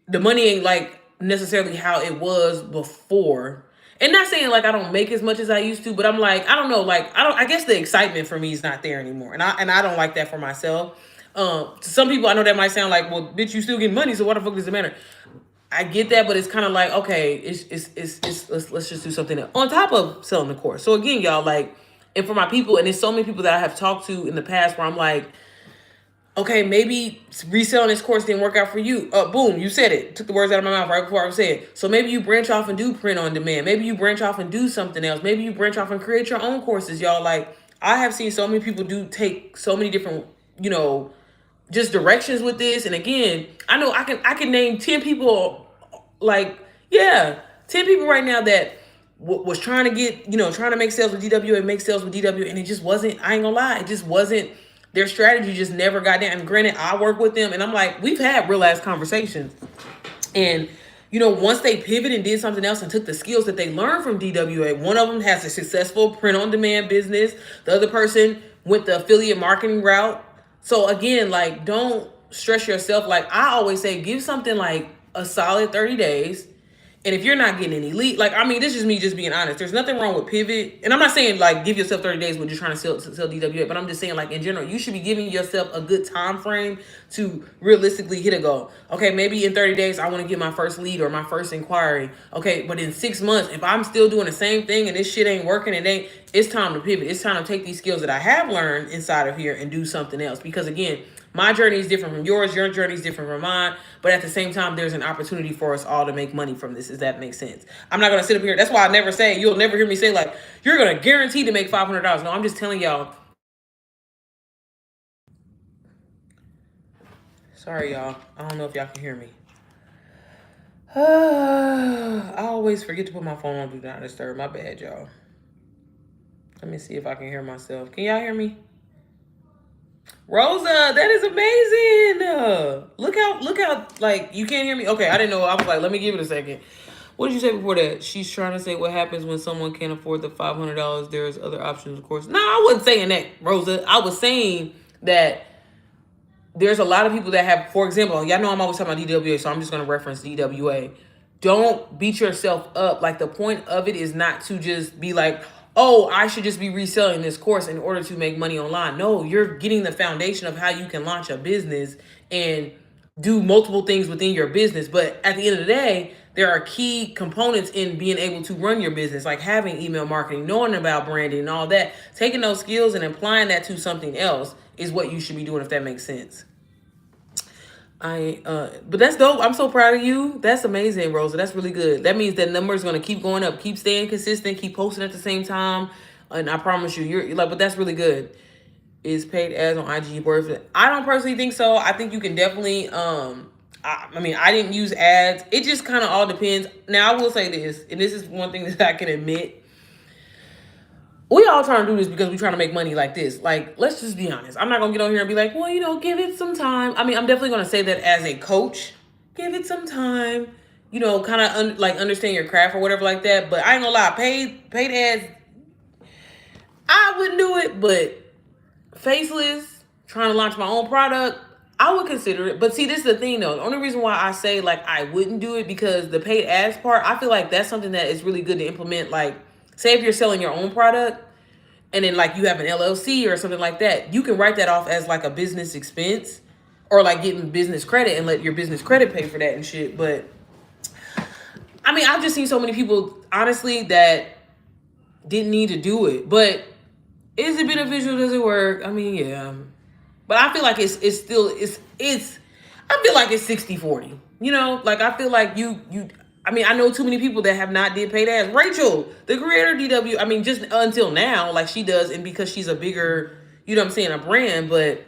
Speaker 1: the money ain't like necessarily how it was before. And not saying like I don't make as much as I used to, but I'm like, I don't know, like I guess the excitement for me is not there anymore. And I don't like that for myself. To some people I know that might sound like, well, bitch, you still getting money, so what the fuck does it matter? I get that, but it's kind of like, okay, it's let's just do something else on top of selling the course. So again, y'all, like, and for my people, and there's so many people that I have talked to in the past where I'm like, okay, maybe reselling this course didn't work out for you. Boom, you said it. Took the words out of my mouth right before I was saying. So maybe you branch off and do print on demand. Maybe you branch off and do something else. Maybe you branch off and create your own courses, y'all. Like, I have seen so many people take so many different, just directions with this. And again, I know I can name 10 people, like, yeah, 10 people right now that was trying to get, trying to make sales with DW and make sales with DW, and it just wasn't, I ain't gonna lie, it just wasn't, their strategy just never got down. And granted, I work with them and I'm like, we've had real ass conversations. And once they pivoted and did something else and took the skills that they learned from DWA, one of them has a successful print on demand business. The other person went the affiliate marketing route. So again, like, don't stress yourself. Like I always say, give something like a solid 30 days. And if you're not getting any lead, like, I mean, this is me just being honest. There's nothing wrong with pivot. And I'm not saying like give yourself 30 days when you're trying to sell DWA, but I'm just saying like in general, you should be giving yourself a good time frame to realistically hit a goal. Okay, maybe in 30 days, I want to get my first lead or my first inquiry. Okay, but in 6 months, if I'm still doing the same thing and this shit ain't working, it's time to pivot. It's time to take these skills that I have learned inside of here and do something else. Because again, my journey is different from yours. Your journey is different from mine. But at the same time, there's an opportunity for us all to make money from this, if that makes sense. I'm not going to sit up here. That's why I never say, you'll never hear me say, like, you're going to guarantee to make $500. No, I'm just telling y'all. Sorry, y'all. I don't know if y'all can hear me. I always forget to put my phone on Do Not Disturb. My bad, y'all. Let me see if I can hear myself. Can y'all hear me? Rosa, that is amazing. Look how, like, you can't hear me. Okay, I didn't know. I was like, let me give it a second. What did you say before that? She's trying to say what happens when someone can't afford the $500. There's other options, of course. No, I wasn't saying that, Rosa. I was saying that there's a lot of people that have, for example, y'all know I'm always talking about DWA, so I'm just going to reference DWA. Don't beat yourself up. Like, the point of it is not to just be like, oh, I should just be reselling this course in order to make money online. No, you're getting the foundation of how you can launch a business and do multiple things within your business. But at the end of the day, there are key components in being able to run your business, like having email marketing, knowing about branding and all that. Taking those skills and applying that to something else is what you should be doing, if that makes sense. But that's dope. I'm so proud of you. That's amazing, Rosa. That's really good. That means that numbers gonna keep going up. Keep staying consistent. Keep posting at the same time. And I promise you, you're like, but that's really good. Is paid ads on IG worth it? I don't personally think so. I think you can definitely. I mean, I didn't use ads. It just kind of all depends. Now, I will say this, and this is one thing that I can admit. We all trying to do this because we trying to make money like this. Like, let's just be honest. I'm not gonna get on here and be like, well, give it some time. I mean, I'm definitely gonna say that as a coach, give it some time. Kind of like understand your craft or whatever like that. But I ain't gonna lie, paid ads, I wouldn't do it. But faceless, trying to launch my own product, I would consider it. But see, this is the thing though. The only reason why I say like I wouldn't do it because the paid ads part, I feel like that's something that is really good to implement. Like, say if you're selling your own product and then like you have an LLC or something like that, you can write that off as like a business expense or like getting business credit and let your business credit pay for that and shit. But I mean, I've just seen so many people, honestly, that didn't need to do it. But is it beneficial? Does it work? I mean, yeah. But I feel like it's I feel like it's 60-40. Like I feel like I mean, I know too many people that have not did paid ads. Rachel, the creator DW, I mean, just until now, like she does, and because she's a bigger, a brand, but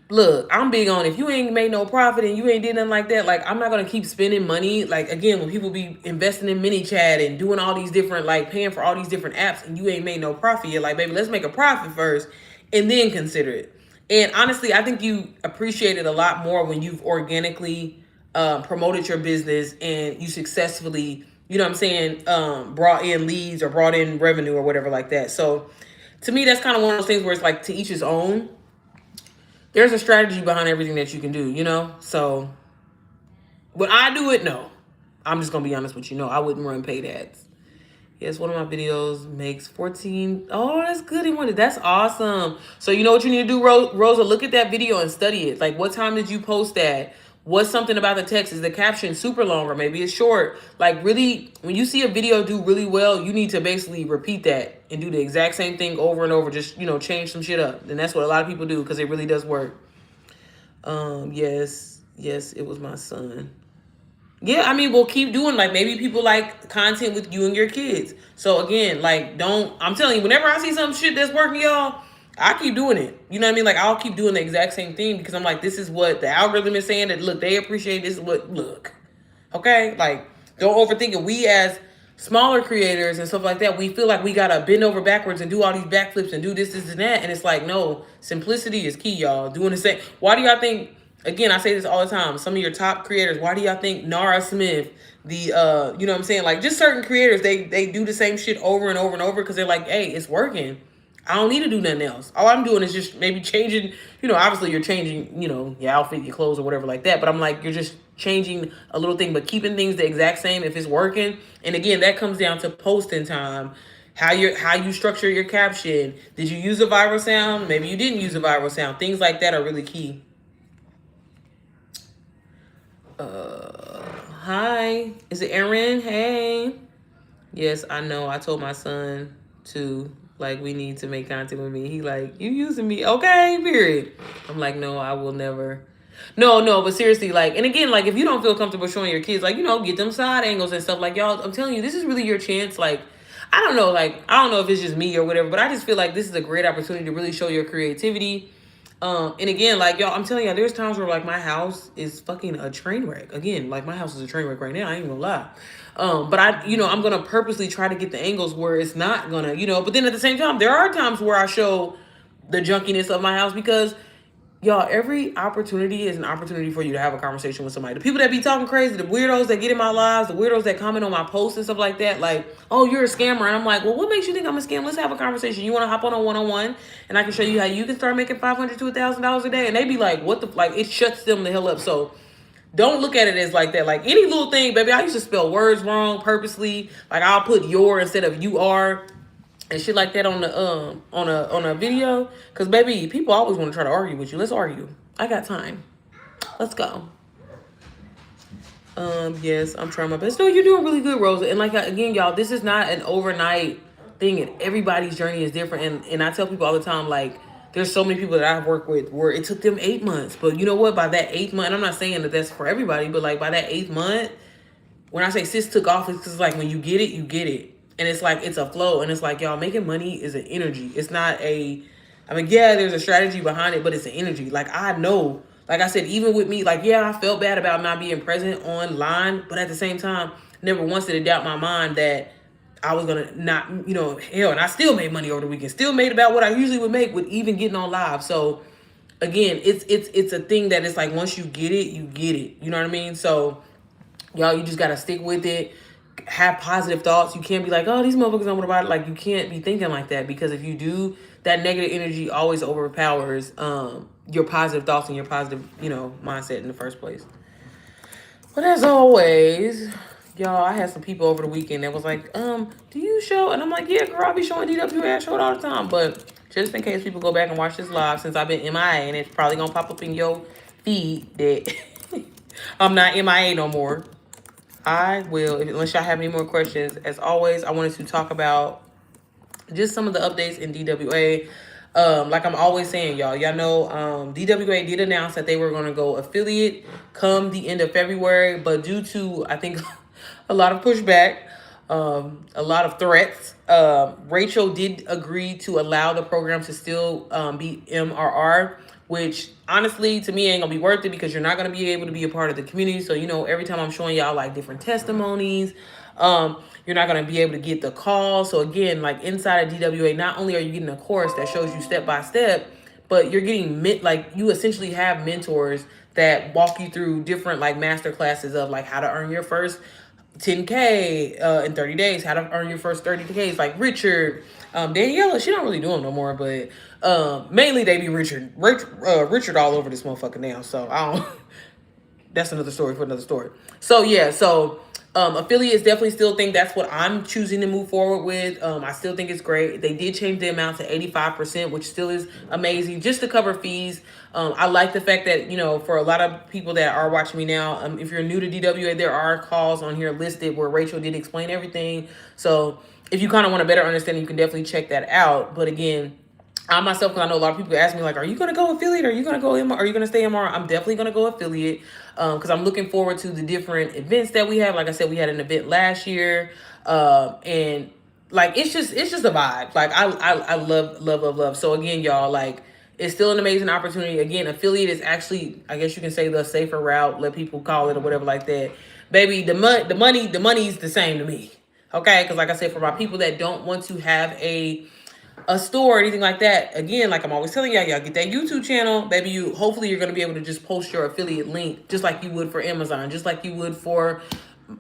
Speaker 1: look, I'm big on if you ain't made no profit and you ain't did nothing like that, like I'm not gonna keep spending money. Like again, when people be investing in ManyChat and doing all these different, like paying for all these different apps and you ain't made no profit, you're like, baby, let's make a profit first and then consider it. And honestly, I think you appreciate it a lot more when you've organically promoted your business and you successfully, brought in leads or brought in revenue or whatever like that. So to me, that's kind of one of those things where it's like to each his own. There's a strategy behind everything that you can do, So would I do it? No. I'm just going to be honest with you. No, I wouldn't run paid ads. Yes, one of my videos makes 14. Oh, that's good. That's awesome. So you know what you need to do, Rosa? Look at that video and study it. Like, what time did you post that? What's something about the text? Is the caption super long or maybe it's short? Like, really, when you see a video do really well, you need to basically repeat that and do the exact same thing over and over. Just, change some shit up. And that's what a lot of people do because it really does work. Yes, it was my son. Yeah, I mean, we'll keep doing, like, maybe people like content with you and your kids. So, again, like, I'm telling you, whenever I see some shit that's working, y'all, I keep doing it. You know what I mean? Like, I'll keep doing the exact same thing because I'm like, this is what the algorithm is saying that, look, they appreciate this. Look. Okay? Like, don't overthink it. We as smaller creators and stuff like that, we feel like we got to bend over backwards and do all these backflips and do this, and that. And it's like, no, simplicity is key, y'all. Doing the same. Why do y'all think... Again, I say this all the time. Some of your top creators, why do y'all think Nara Smith, like just certain creators, they do the same shit over and over and over because they're like, hey, it's working. I don't need to do nothing else. All I'm doing is just maybe changing, obviously you're changing, your outfit, your clothes or whatever like that. But I'm like, you're just changing a little thing, but keeping things the exact same if it's working. And again, that comes down to posting time. How you structure your caption. Did you use a viral sound? Maybe you didn't use a viral sound. Things like that are really key. Hi, is it Erin? Hey. Yes, I know. I told my son to, like, we need to make content with me. He like, you using me? Okay, period. I'm like, no, I will never. No, but seriously, like, and again, like, if you don't feel comfortable showing your kids, like, get them side angles and stuff, like, y'all, I'm telling you, this is really your chance. Like, I don't know if it's just me or whatever, but I just feel like this is a great opportunity to really show your creativity. And again, like, y'all, I'm telling you, there's times where, like, my house is fucking a train wreck. Again, like, my house is a train wreck right now. I ain't gonna lie. But I'm gonna purposely try to get the angles where it's not gonna, but then at the same time, there are times where I show the junkiness of my house because, y'all, every opportunity is an opportunity for you to have a conversation with somebody. The people that be talking crazy, the weirdos that get in my lives, the weirdos that comment on my posts and stuff like that, like, oh, you're a scammer. And I'm like, well, what makes you think I'm a scam? Let's have a conversation. You want to hop on a one-on-one and I can show you how you can start making $500 to $1,000 a day? And they be like, what the, like, it shuts them the hell up. So don't look at it as like that. Like any little thing, baby, I used to spell words wrong purposely. Like I'll put your instead of you are. And shit like that on the on a video, cause baby, people always want to try to argue with you. Let's argue. I got time. Let's go. Yes, I'm trying my best. No, you're doing really good, Rosa. And like again, y'all, this is not an overnight thing. And everybody's journey is different. And I tell people all the time, like there's so many people that I've worked with where it took them 8 months. But you know what? By that 8th month, and I'm not saying that that's for everybody, but like by that 8th month, when I say sis took off, it's because like when you get it, you get it. And it's like it's a flow. And it's like, y'all, making money is an energy. It's not a, I mean, yeah, there's a strategy behind it, but it's an energy. Like I know, like I said, even with me, like, yeah, I felt bad about not being present online, but at the same time, never once did it doubt my mind that I was gonna not, hell, and I still made money over the weekend. Still made about what I usually would make with even getting on live. So again, it's a thing that it's like once you get it, you get it. You know what I mean? So y'all, you just gotta stick with it. Have positive thoughts. You can't be like, oh, these motherfuckers don't want to buy it. Like, you can't be thinking like that, because if you do, that negative energy always overpowers your positive thoughts and your positive, mindset in the first place. But as always, y'all, I had some people over the weekend that was like, do you show? And I'm like, yeah, girl, I'll be showing DWA. I show it all the time. But just in case people go back and watch this live, since I've been MIA, and it's probably gonna pop up in your feed that I'm not MIA no more. I will, unless y'all have any more questions. As always, I wanted to talk about just some of the updates in DWA. Like I'm always saying, y'all know DWA did announce that they were going to go affiliate come the end of February, but due to, I think, a lot of pushback, a lot of threats, Rachel did agree to allow the program to still be MRR, which honestly to me ain't gonna be worth it, because you're not gonna be able to be a part of the community. So every time I'm showing y'all like different testimonies, you're not gonna be able to get the call. So again, like inside of DWA, not only are you getting a course that shows you step by step, but you're getting like you essentially have mentors that walk you through different like master classes of like how to earn your first 10K in 30 days, how to earn your first 30Ks, like Richard, Daniela, she don't really do them no more, but mainly they be Richard all over this motherfucker now. So I don't. That's another story for another story. So yeah, affiliates definitely still think that's what I'm choosing to move forward with. I still think it's great. They did change the amount to 85%, which still is amazing, just to cover fees. I like the fact that, for a lot of people that are watching me now, if you're new to DWA, there are calls on here listed where Rachel did explain everything. So if you kind of want a better understanding, you can definitely check that out. But again, I myself, because I know a lot of people ask me like, are you going to go affiliate? Are you going to go MR? Are you going to stay MR? I'm definitely going to go affiliate, because I'm looking forward to the different events that we have. Like I said, we had an event last year, and like it's just a vibe. Like I love. So again, y'all, like it's still an amazing opportunity. Again, affiliate is actually, I guess you can say, the safer route. Let people call it or whatever like that. Baby, the money is the same to me. Okay, because like I said, for my people that don't want to have a store or anything like that, again, like I'm always telling y'all get that YouTube channel, baby. Hopefully you're going to be able to just post your affiliate link just like you would for Amazon, just like you would for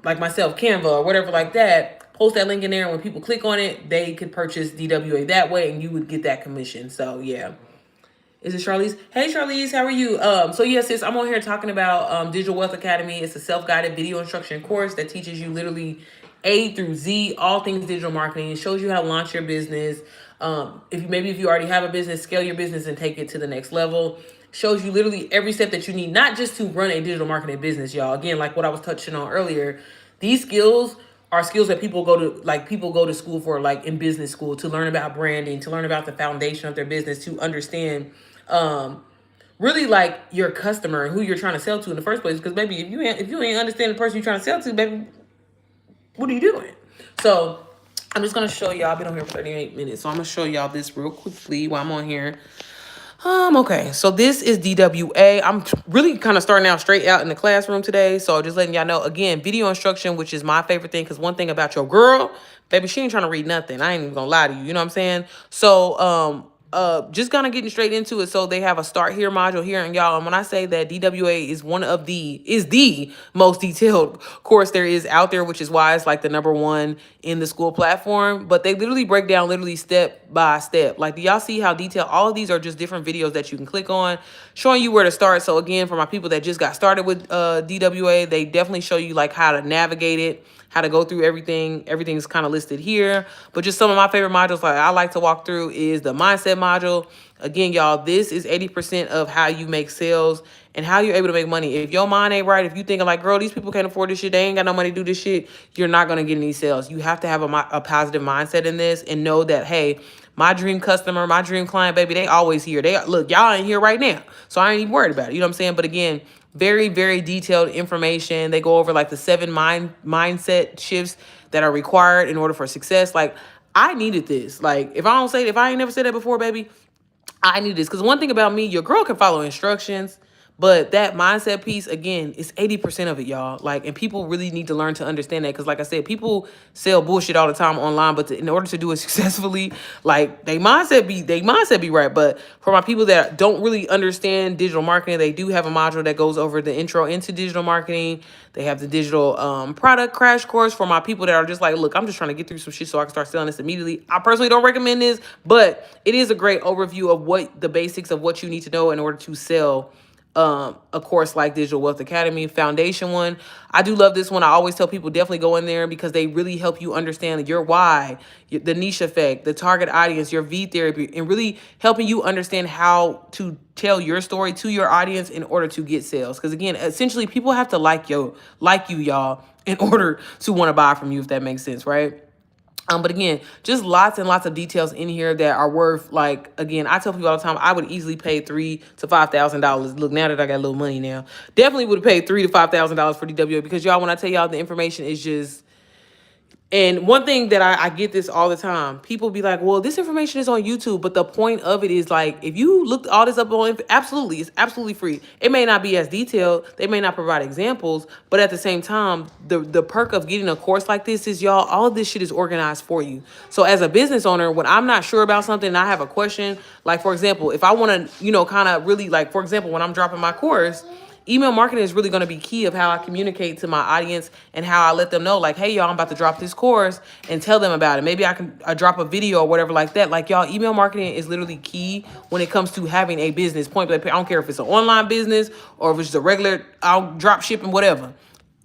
Speaker 1: like myself, Canva or whatever like that. Post that link in there, and when people click on it, they could purchase DWA that way, and you would get that commission. So yeah. Is it Charlize? Hey Charlize, how are you? So yes, sis, I'm on here talking about Digital Wealth Academy. It's a self-guided video instruction course that teaches you literally A through Z, all things digital marketing. It shows you how to launch your business. If you already have a business, scale your business and take it to the next level. Shows you literally every step that you need, not just to run a digital marketing business, y'all. Again, like what I was touching on earlier, these skills are skills that people go to school for, like in business school, to learn about branding, to learn about the foundation of their business, to understand really like your customer and who you're trying to sell to in the first place. Because baby, if you ain't understand the person you're trying to sell to, baby, what are you doing? So I'm just gonna show y'all. I've been on here for 38 minutes, so I'm gonna show y'all this real quickly while I'm on here. Okay, so this is DWA. I'm really kind of starting out straight out in the classroom today, so just letting y'all know, again, video instruction, which is my favorite thing, because one thing about your girl, baby, she ain't trying to read nothing. I ain't even gonna lie to you, you know what I'm saying? So, just kind of getting straight into it. So they have a start here module here, and y'all, and when I say that DWA is the most detailed course there is out there, which is why it's like the #1 in the school platform. But they literally break down literally step by step. Like, do y'all see how detailed? All of these are just different videos that you can click on, showing you where to start. So again, for my people that just got started with DWA, they definitely show you like how to navigate it, how to go through everything. Everything's kind of listed here. But just some of my favorite modules like I like to walk through is the mindset module. Again, y'all, this is 80% of how you make sales and how you're able to make money. If your mind ain't right, if you thinking like, girl, these people can't afford this shit, they ain't got no money to do this shit, you're not going to get any sales. You have to have a positive mindset in this and know that, hey, My dream customer, my dream client, baby, they always here. They look, y'all ain't here right now. So I ain't even worried about it. You know what I'm saying? But again, very, very detailed information. They go over like the 7 mindset shifts that are required in order for success. Like, I needed this. Like, if I ain't never said that before, baby, I need this. Because one thing about me, your girl can follow instructions, but that mindset piece, again, is 80% of it, y'all. Like, and people really need to learn to understand that. Because like I said, people sell bullshit all the time online, but in order to do it successfully, like, they mindset be right. But for my people that don't really understand digital marketing, they do have a module that goes over the intro into digital marketing. They have the digital product crash course for my people that are just like, look, I'm just trying to get through some shit so I can start selling this immediately. I personally don't recommend this, but it is a great overview of what the basics of what you need to know in order to sell a course like Digital Wealth Academy foundation one. I do love this one. I always tell people definitely go in there because they really help you understand your why, the niche effect, the target audience, your V therapy, and really helping you understand how to tell your story to your audience in order to get sales. Because again, essentially people have to like you, y'all, in order to want to buy from you, if that makes sense, right? But again, just lots and lots of details in here that are worth, like, again, I tell people all the time, I would easily pay $3,000 to $5,000. Look, now that I got a little money now, definitely would have paid $3,000 to $5,000 for DWA, because y'all, when I tell y'all the information is just, and one thing that I get this all the time, people be like, well, this information is on YouTube, but the point of it is, like, if you looked all this up on, absolutely, it's absolutely free. It may not be as detailed, they may not provide examples, but at the same time, the perk of getting a course like this is, y'all, all of this shit is organized for you. So as a business owner, when I'm not sure about something and I have a question, like, for example, if I want to, kind of really, like, for example, when I'm dropping my course, email marketing is really going to be key of how I communicate to my audience and how I let them know, like, hey, y'all, I'm about to drop this course, and tell them about it. Maybe I can drop a video or whatever like that. Like, y'all, email marketing is literally key when it comes to having a business. Point blank, I don't care if it's an online business or if it's just a regular, I'll drop shipping, whatever.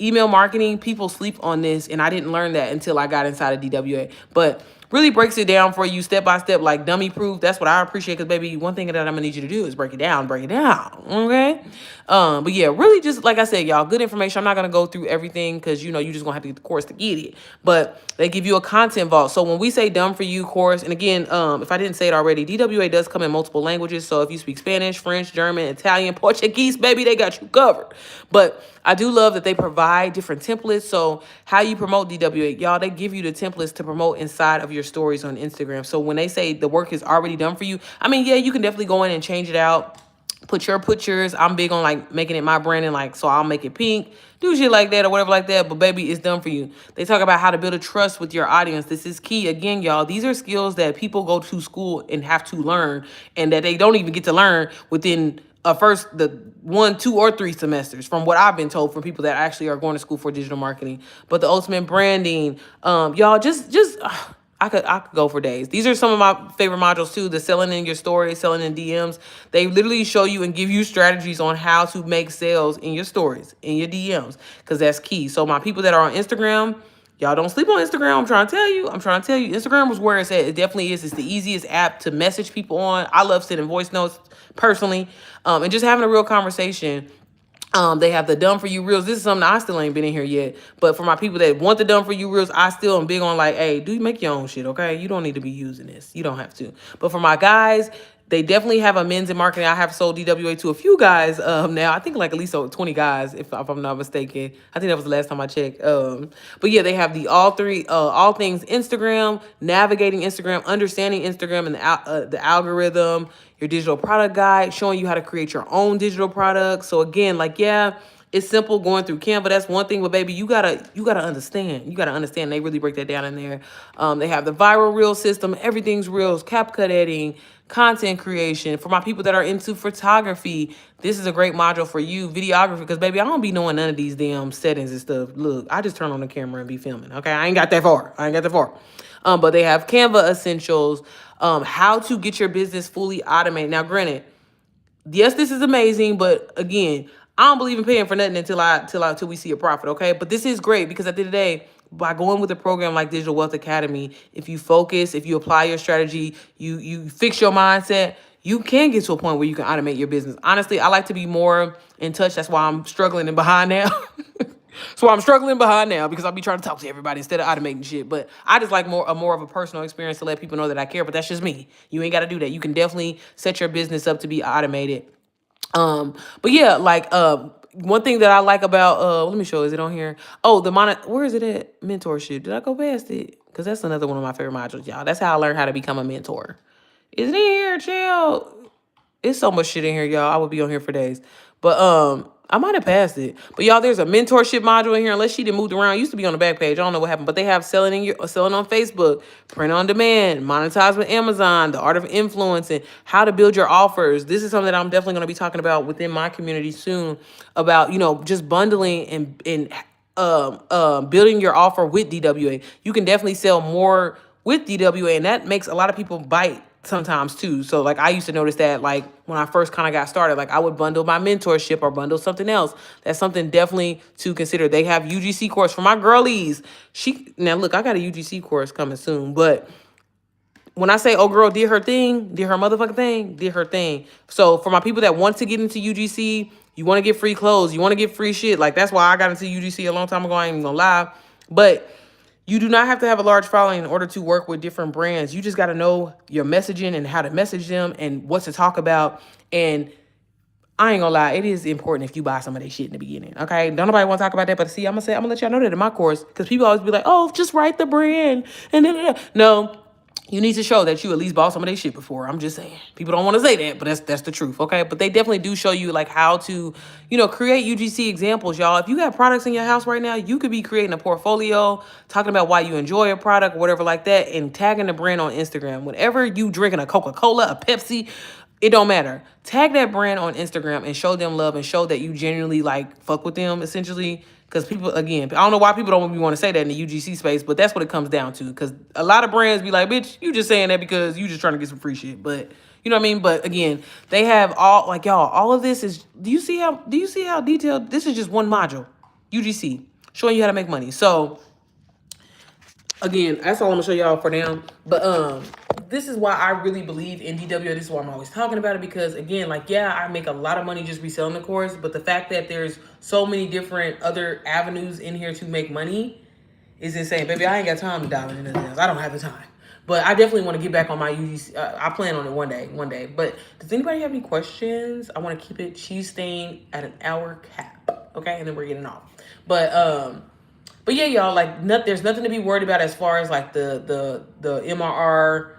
Speaker 1: Email marketing, people sleep on this, and I didn't learn that until I got inside of DWA. But really breaks it down for you step by step, like dummy proof. That's what I appreciate, because baby, one thing that I'm gonna need you to do is break it down, okay? But yeah, really, just like I said, y'all, good information. I'm not gonna go through everything because you just gonna have to get the course to get it. But they give you a content vault. So when we say done for you course, and again, if I didn't say it already, DWA does come in multiple languages. So if you speak Spanish, French, German, Italian, Portuguese, baby, they got you covered. But I do love that they provide different templates. So how you promote DWA, y'all, they give you the templates to promote inside of your stories on Instagram. So when they say the work is already done for you, I mean, yeah, you can definitely go in and change it out. Put yours. I'm big on, like, making it my branding, like, so I'll make it pink, do shit like that or whatever like that. But baby, it's done for you. They talk about how to build a trust with your audience. This is key. Again, y'all, these are skills that people go to school and have to learn, and that they don't even get to learn within the 1, 2, or 3 semesters, from what I've been told from people that actually are going to school for digital marketing. But the ultimate branding, y'all, I could go for days. These are some of my favorite modules too. The selling in your stories, selling in DMs. They literally show you and give you strategies on how to make sales in your stories, in your DMs, because that's key. So my people that are on Instagram, y'all don't sleep on Instagram. I'm trying to tell you. Instagram was where it's at. It definitely is. It's the easiest app to message people on. I love sending voice notes personally, and just having a real conversation. They have the done for you reels. This is something I still ain't been in here yet. But for my people that want the done for you reels, I still am big on, like, hey, do you make your own shit, okay? You don't need to be using this. You don't have to. But for my guys, they definitely have a men's in marketing. I have sold DWA to a few guys now. I think like at least 20 guys, if I'm not mistaken. I think that was the last time I checked. But yeah, they have the all things Instagram, navigating Instagram, understanding Instagram and the algorithm, your digital product guide, showing you how to create your own digital products. So again, like, yeah, it's simple going through Canva. That's one thing, but baby, you gotta understand. You gotta understand. They really break that down in there. They have the viral reel system. Everything's reels, CapCut editing, content creation. For my people that are into photography, this is a great module for you. Videography, because baby, I don't be knowing none of these damn settings and stuff. Look, I just turn on the camera and be filming. Okay, I ain't got that far. But they have Canva essentials. How to get your business fully automated. Now, granted, yes, this is amazing, but again, I don't believe in paying for nothing until we see a profit, okay? But this is great because at the end of the day, by going with a program like Digital Wealth Academy, if you focus, if you apply your strategy, you fix your mindset, you can get to a point where you can automate your business. Honestly, I like to be more in touch. That's why I'm struggling and behind now. So I'm struggling behind now because I'll be trying to talk to everybody instead of automating shit. But I just like more of a personal experience to let people know that I care. But that's just me. You ain't got to do that. You can definitely set your business up to be automated. But yeah, like one thing that I like about let me show, is it on here? Oh, where is it at? Mentorship. Did I go past it? Because that's another one of my favorite modules, y'all. That's how I learned how to become a mentor. Is it in here? Chill. It's so much shit in here, y'all. I would be on here for days. But I might have passed it. But y'all, there's a mentorship module in here. Unless she done moved around. It used to be on the back page. I don't know what happened. But they have selling on Facebook, print on demand, monetize with Amazon, the art of influencing, how to build your offers. This is something that I'm definitely going to be talking about within my community soon, about, just bundling and building your offer with DWA. You can definitely sell more with DWA, and that makes a lot of people bite sometimes too. So like I used to notice that, like when I first kind of got started, like I would bundle my mentorship or bundle something else. That's something definitely to consider. They have UGC course for my girlies. Now look, I got a UGC course coming soon, but when I say, oh girl did her thing, did her motherfucking thing, did her thing. So for my people that want to get into UGC, you want to get free clothes, you want to get free shit. Like that's why I got into UGC a long time ago. I ain't even gonna lie. But you do not have to have a large following in order to work with different brands. You just got to know your messaging and how to message them and what to talk about. And I ain't gonna lie, it is important if you buy some of that shit in the beginning. Okay, don't nobody want to talk about that, but see, I'm gonna let y'all know that in my course, because people always be like, "Oh, just write the brand," and then no, you need to show that you at least bought some of their shit before. I'm just saying. People don't want to say that, but that's the truth, okay? But they definitely do show you like how to, create UGC examples, y'all. If you got products in your house right now, you could be creating a portfolio, talking about why you enjoy a product, whatever like that, and tagging the brand on Instagram. Whenever you drinking a Coca-Cola, a Pepsi, it don't matter. Tag that brand on Instagram and show them love and show that you genuinely like fuck with them, essentially. Because people, again, I don't know why people don't want to say that in the UGC space, but that's what it comes down to. Because a lot of brands be like, bitch, you just saying that because you just trying to get some free shit. But you know what I mean? But again, they have all, like, y'all, all of this is, do you see how detailed? This is just one module, UGC, showing you how to make money. So again, that's all I'm gonna show y'all for now. But this is why I really believe in DWA. This is why I'm always talking about it, because again, like, yeah, I make a lot of money just reselling the course, but the fact that there's so many different other avenues in here to make money is insane. Baby, I ain't got time to dial into this. I don't have the time. But I definitely want to get back on my UGC. I plan on it one day. But does anybody have any questions? I want to keep it cheese staying at an hour cap. Okay, and then we're getting off. But yeah, y'all, like, there's nothing to be worried about as far as like the MRR.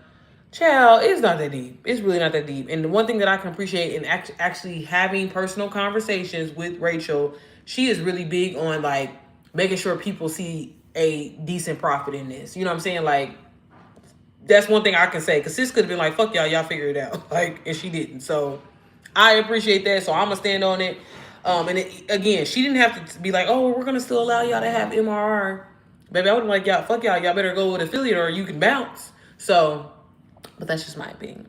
Speaker 1: Child, it's not that deep. It's really not that deep. And the one thing that I can appreciate in actually having personal conversations with Rachel, she is really big on like making sure people see a decent profit in this. You know what I'm saying? Like, that's one thing I can say, because sis could have been like, fuck y'all figure it out. Like, and she didn't. So I appreciate that. So I'm gonna stand on it. Again, she didn't have to be like, oh, we're gonna still allow y'all to have MRR. Baby, I would have like, y'all, fuck y'all better go with affiliate or you can bounce. So, but that's just my opinion.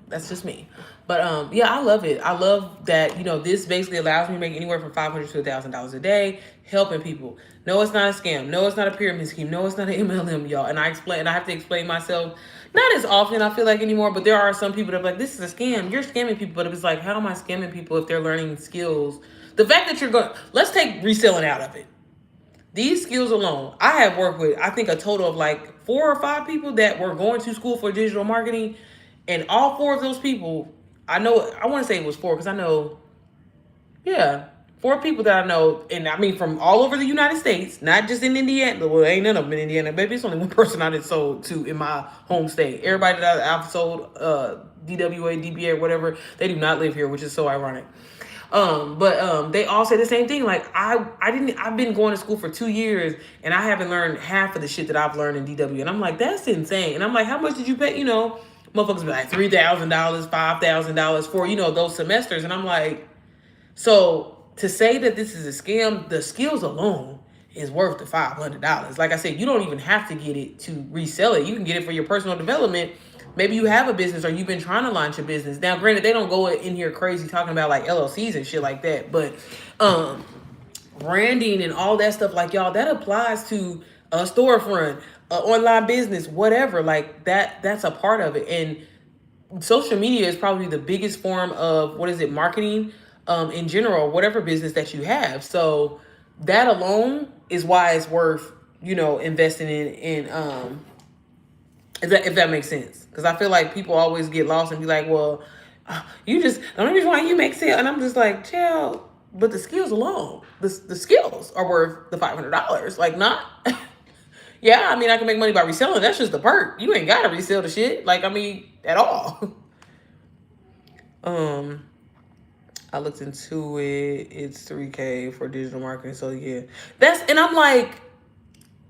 Speaker 1: That's just me. But yeah, I love it. I love that, this basically allows me to make anywhere from $500 to $1,000 a day helping people. No, it's not a scam. No, it's not a pyramid scheme. No, it's not an MLM, y'all. And I have to explain myself, not as often, I feel like, anymore, but there are some people that are like, this is a scam. You're scamming people. But it's like, how am I scamming people if they're learning skills? The fact that let's take reselling out of it. These skills alone, I have worked with, I think, a total of like 4 or 5 people that were going to school for digital marketing. And all 4 of those people, I want to say it was 4, because I know, 4 people that I know, and I mean from all over the United States, not just in Indiana. Well, ain't none of them in Indiana, baby. It's only one person I did sold to in my home state. Everybody that I've sold DWA, DBA, or whatever, they do not live here, which is so ironic. But they all say the same thing. Like, I've been going to school for 2 years and I haven't learned half of the shit that I've learned in DW. And I'm like, that's insane. And I'm like, how much did you pay? Motherfuckers be like $3,000, $5,000 for, those semesters. And I'm like, so to say that this is a scam, the skills alone is worth the $500. Like I said, you don't even have to get it to resell it. You can get it for your personal development. Maybe you have a business or you've been trying to launch a business. Now, granted, they don't go in here crazy talking about like LLCs and shit like that. But branding and all that stuff, like, y'all, that applies to a storefront, online business, whatever. Like, that's a part of it. And social media is probably the biggest form of, marketing in general, whatever business that you have. So that alone is why it's worth, investing in if that makes sense. Because I feel like people always get lost and be like, well, you just, the only reason why you make sale. And I'm just like, chill. But the skills alone, the skills are worth the $500. Like, not. Yeah, I mean, I can make money by reselling. That's just the perk. You ain't got to resell the shit. Like, I mean, at all. I looked into it. It's $3K for digital marketing. So, yeah. And I'm like,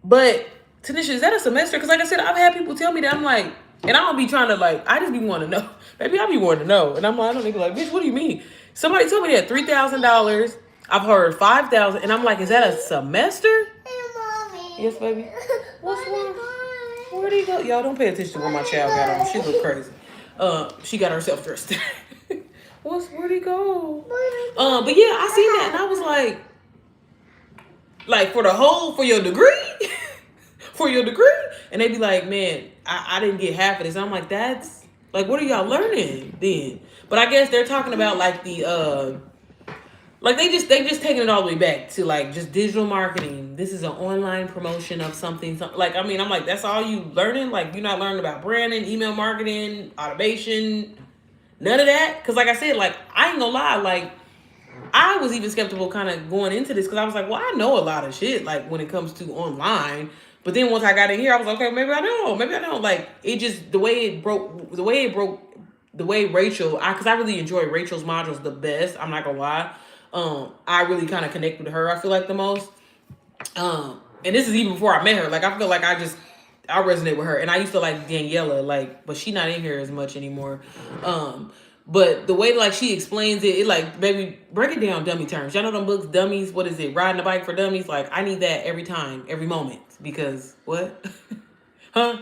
Speaker 1: but Tanisha, is that a semester? Because like I said, I've had people tell me that. I'm like, and I don't be trying to like, I just be wanting to know. Maybe I be wanting to know. And I'm like, I don't be like, bitch, what do you mean? Somebody told me that $3,000. I've heard 5,000, and I'm like, is that a semester?
Speaker 2: Hey, mommy.
Speaker 1: Yes, baby. What's wrong? Where'd he go? Y'all don't pay attention to what my child got on. She look crazy. She got herself dressed. Where'd he go? But yeah, I seen that, and I was like for your degree. For your degree, and they be like, man, I didn't get half of this. I'm like, that's like, what are y'all learning then? But I guess they're talking about like the like they just taking it all the way back to like just digital marketing. This is an online promotion of something. Like, I mean, I'm like, that's all you learning? Like, you're not learning about branding, email marketing, automation, none of that? Because like I said, like, I ain't gonna lie, like, I was even skeptical kind of going into this because I was like, well, I know a lot of shit like when it comes to online. But then once I got in here, I was like, okay, maybe I don't. Like, it just, the way Rachel, because I really enjoy Rachel's modules the best. I'm not gonna lie. I really kind of connect with her, I feel like, the most. And this is even before I met her. Like, I feel like I resonate with her. And I used to like Daniela, like, but she's not in here as much anymore. But the way like she explains it like, baby, break it down dummy terms. Y'all know them books, Dummies? What is it? Riding a Bike for Dummies? Like, I need that every time, every moment. Because what? Huh?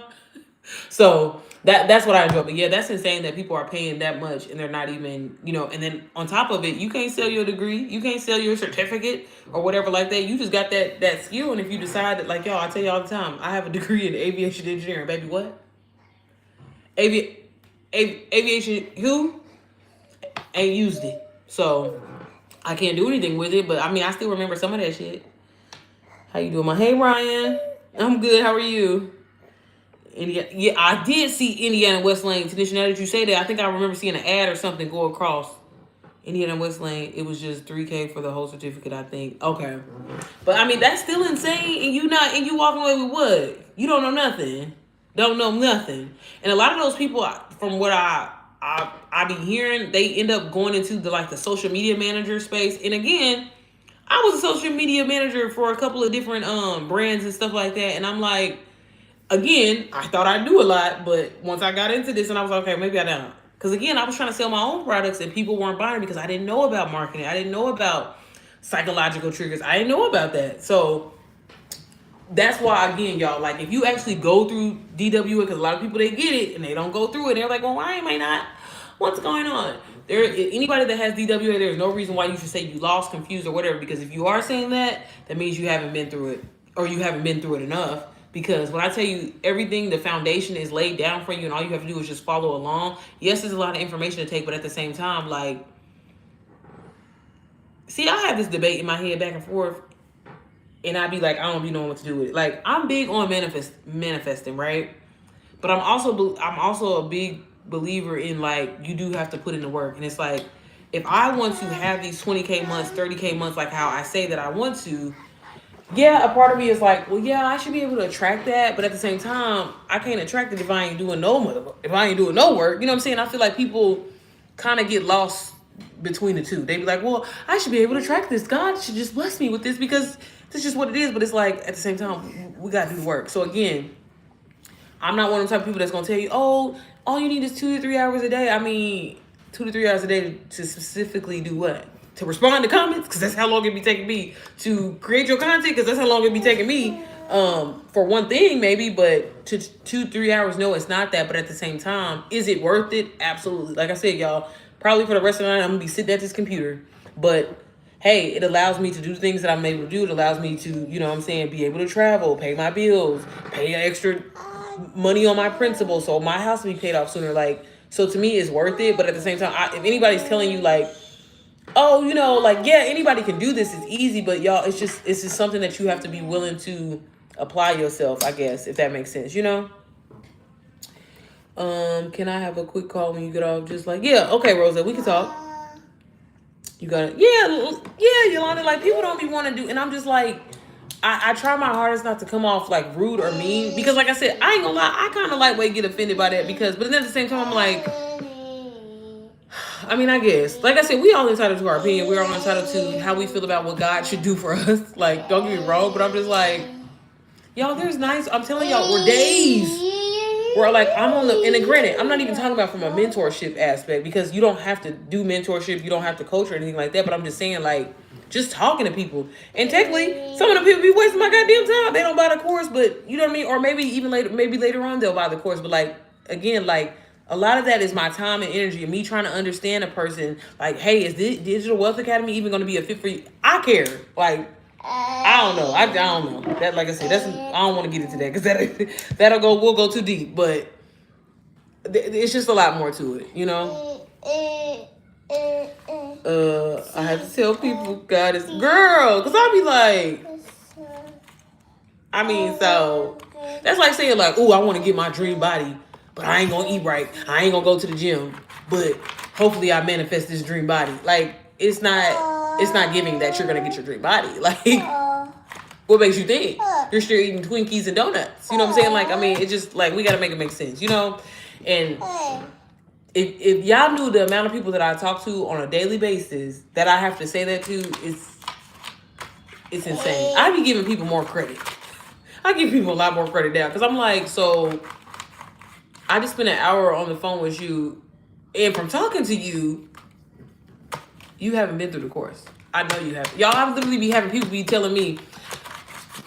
Speaker 1: So that's what I enjoy. But yeah, that's insane that people are paying that much and they're not even, and then on top of it, you can't sell your degree, you can't sell your certificate or whatever like that. You just got that skill. And if you decide that, like, y'all, I tell you all the time, I have a degree in aviation engineering. Baby, what? Aviation, who? Ain't used it. So I can't do anything with it. But I mean, I still remember some of that shit. How you doing, my? Hey, Ryan. I'm good. How are you? Yeah, I did see Indiana West Lane. Tanisha, now that you say that, I think I remember seeing an ad or something go across Indiana West Lane. It was just $3K for the whole certificate, I think. Okay. But I mean, that's still insane. And you walking away with what? You don't know nothing. Don't know nothing. And a lot of those people, from what I be hearing, they end up going into the social media manager space. And again, I was a social media manager for a couple of different brands and stuff like that. And I'm like, again, I thought I knew a lot, but once I got into this and I was like, okay, maybe I don't. Because again, I was trying to sell my own products and people weren't buying because I didn't know about marketing. I didn't know about psychological triggers. I didn't know about that. So that's why, again, y'all, like, if you actually go through DWA, because a lot of people, they get it and they don't go through it. They're like, well, why am I not? What's going on? Anybody that has DWA, there's no reason why you should say you lost, confused, or whatever. Because if you are saying that, that means you haven't been through it, or you haven't been through it enough. Because when I tell you everything, the foundation is laid down for you, and all you have to do is just follow along. Yes, there's a lot of information to take, but at the same time, like, see, I have this debate in my head back and forth, and I be like, I don't be knowing what to do with it. Like, I'm big on manifesting, right? But I'm also a big believer in, like, you do have to put in the work. And it's like, if I want to have these 20K months, 30K months, like how I say that I want to, yeah, a part of me is like, well, yeah, I should be able to attract that. But at the same time, I can't attract it if I ain't doing no work. If I ain't doing no work, you know what I'm saying? I feel like people kind of get lost between the two. They be like, well, I should be able to attract this. God should just bless me with this because this is just what it is. But it's like, at the same time, we got to do the work. So again, I'm not one of the type of people that's going to tell you, oh, all you need is 2 to 3 hours a day. I mean, 2 to 3 hours a day to specifically do what? To respond to comments, because that's how long it be taking me. To create your content, because that's how long it be taking me. For one thing, maybe, but to 2-3 hours, no, it's not that. But at the same time, is it worth it? Absolutely. Like I said, y'all, probably for the rest of the night, I'm going to be sitting at this computer. But hey, it allows me to do things that I'm able to do. It allows me to, you know what I'm saying, be able to travel, pay my bills, pay extra money on my principal, so my house will be paid off sooner. Like, so to me, it's worth it. But at the same time, if anybody's telling you, like, oh, you know, like, yeah, anybody can do this. It's easy, but y'all, it's just something that you have to be willing to apply yourself, I guess, if that makes sense, you know? Can I have a quick call when you get off? Just like, yeah, okay, Rosa, we can talk. You got it. Yeah, Yolanda, like, people don't be wanting to do, and I'm just like, I try my hardest not to come off like rude or mean, because like I said, I ain't gonna lie, I kind of lightweight get offended by that, because, but then at the same time, I'm like, I mean, I guess, like I said, we all entitled to our opinion. We're all entitled to how we feel about what God should do for us. Like, don't get me wrong, but I'm just like, y'all, there's nice, I'm telling y'all, we're days where like I'm on the, and then granted, I'm not even talking about from a mentorship aspect, because you don't have to do mentorship, you don't have to coach or anything like that, but I'm just saying, like, just talking to people. And technically, some of the people be wasting my goddamn time. They don't buy the course, but you know what I mean? Or maybe even later on they'll buy the course. But like, again, like, a lot of that is my time and energy and me trying to understand a person. Like, hey, is this Digital Wealth Academy even going to be a fit for you? I care. Like, I don't know. I don't know. That, like I said, I don't want to get into that, because we'll go too deep. But it's just a lot more to it, you know? I have to tell people God is girl, because I'll be like, I mean, so that's like saying like, oh, I want to get my dream body, but I ain't gonna eat right. I ain't gonna go to the gym, but hopefully I manifest this dream body. Like, it's not giving that you're gonna get your dream body. Like, what makes you think you're still eating Twinkies and donuts? You know what I'm saying? Like, I mean, it's just like, we gotta make it make sense, you know? And if y'all knew the amount of people that I talk to on a daily basis that I have to say that to, it's insane. I be giving people more credit. I give people a lot more credit now, because I'm like, so I just spent an hour on the phone with you, and from talking to you, you haven't been through the course. I know you haven't. Y'all, I literally be having people be telling me,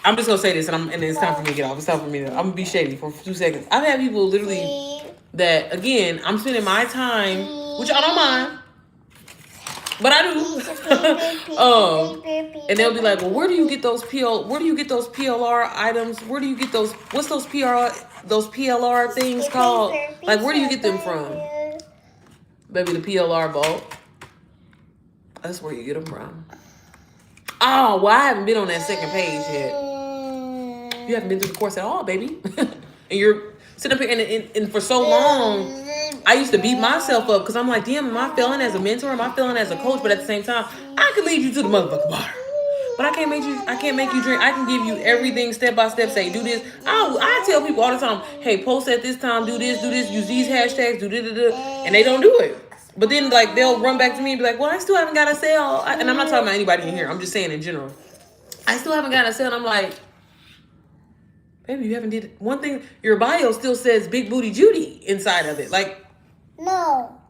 Speaker 1: I'm just gonna say this, and it's time for me to get off. It's time for me to, I'm gonna be shady for 2 seconds. I've had people literally that, again, I'm spending my time, which I don't mind, but I do. And they'll be like, well, where do you get those PLR items? Where do you get those, what's those PLR things called? Like, where do you get them from? Baby, the PLR vault. That's where you get them from. Oh, well, I haven't been on that second page yet. You haven't been through the course at all, baby. And you're sitting up here, and for so long, I used to beat myself up, because I'm like, damn, am I failing as a mentor? Am I failing as a coach? But at the same time, I could lead you to the motherfucking bar. But I can't make you drink. I can give you everything step by step. Say, do this. I tell people all the time, hey, post at this time, do this, use these hashtags, do this, and they don't do it. But then, like, they'll run back to me and be like, well, I still haven't got a sale. And I'm not talking about anybody in here. I'm just saying in general. I still haven't got a sale. And I'm like, baby, you haven't did it. One thing, your bio still says Big Booty Judy inside of it. Like,
Speaker 2: no.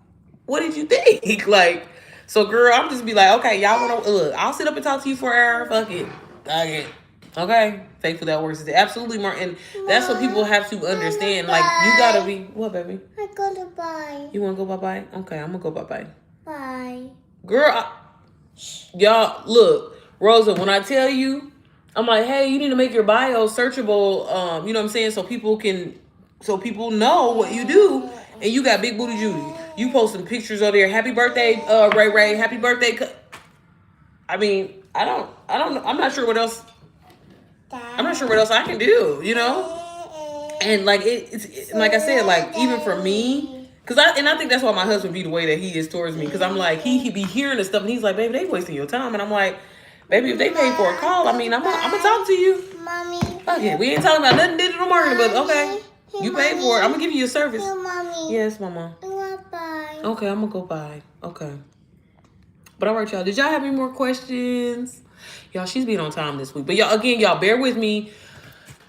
Speaker 1: What did you think? Like, so girl, I'm just be like, okay, y'all want to, look, I'll sit up and talk to you for an hour. Fuck it. Okay. Faithful that works. Absolutely, Martin. That's what people have to understand. Like, you gotta be, what, baby?
Speaker 2: I gotta bye.
Speaker 1: You want to go bye-bye? Okay, I'm going to go bye-bye.
Speaker 2: Bye.
Speaker 1: Girl, y'all, look, Rosa, when I tell you, I'm like, hey, you need to make your bio searchable, you know what I'm saying? So people know what you do. And you got Big Booty Judy. You posting pictures over there. Happy birthday, Ray Ray. Happy birthday. I mean, I don't know. I'm not sure what else I can do, you know? And like, it's like I said, like, even for me, I think that's why my husband be the way that he is towards me. Cause I'm like, he be hearing the stuff and he's like, baby, they wasting your time. And I'm like, baby, if they pay for a call, I mean, I'm gonna talk to you.
Speaker 2: Mommy.
Speaker 1: Okay, we ain't talking about nothing digital marketing, but okay. You paid for it. I'm gonna give you a service.
Speaker 2: Mommy.
Speaker 1: Yes, mama.
Speaker 2: Bye.
Speaker 1: Okay, I'm gonna go buy. Okay. But all right, y'all. Did y'all have any more questions? Y'all, she's been on time this week. But y'all bear with me.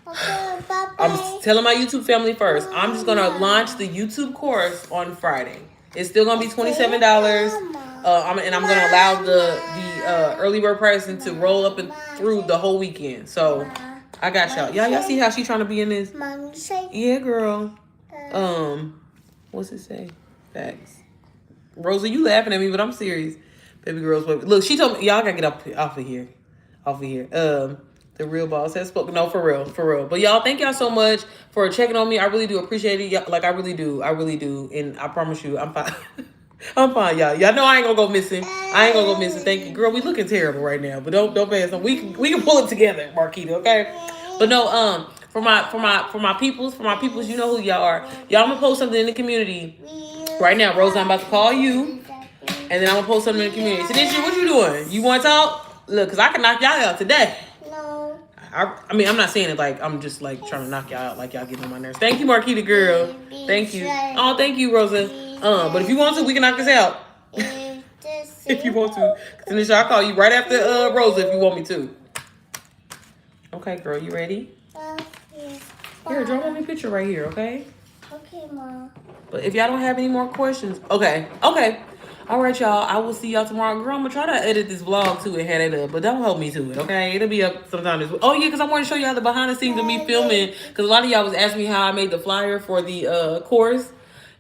Speaker 2: Okay, bye-bye.
Speaker 1: I'm telling my YouTube family first. I'm just gonna launch the YouTube course on Friday. It's still gonna be $27. And I'm gonna allow the early bird pricing to roll up and through the whole weekend. So I got y'all. Y'all see how she trying to be in this?
Speaker 2: Mommy say.
Speaker 1: Yeah, girl. What's it say? Facts. Rosa, you laughing at me, but I'm serious. Baby girls, look, she told me y'all gotta get off of here. The real boss has spoken. No, for real. But y'all, thank y'all so much for checking on me. I really do appreciate it. Like, I really do. And I promise you, I'm fine. I'm fine, y'all. Y'all know I ain't gonna go missing. I ain't gonna go missing. Thank you, girl. We looking terrible right now, but don't pay us. We can pull it together, Marquita. Okay. But no, for my peoples, you know who y'all are. Y'all, I'm gonna post something in the community right now. Rose, I'm about to call you, and then I'm gonna post something in the community. Tanisha, what you doing? You want to talk? Look, cause I can knock y'all out today.
Speaker 2: No.
Speaker 1: I mean, I'm not saying it like I'm just like trying to knock y'all out, like y'all getting on my nerves. Thank you, Marquita, girl. Thank you. Oh, thank you, Rosa. But if you want to, we can knock this out. If you want to, Tanisha, I'll call you right after Rosa if you want me to. Okay, girl, you ready? Here, draw me a picture right here, okay?
Speaker 2: Okay, Mom.
Speaker 1: But if y'all don't have any more questions, okay. All right, y'all. I will see y'all tomorrow. Girl, I'm gonna try to edit this vlog too and have it up, but don't hold me to it, okay? It'll be up sometime this week. Oh yeah, because I want to show y'all the behind the scenes of me filming. Because a lot of y'all was asking me how I made the flyer for the course,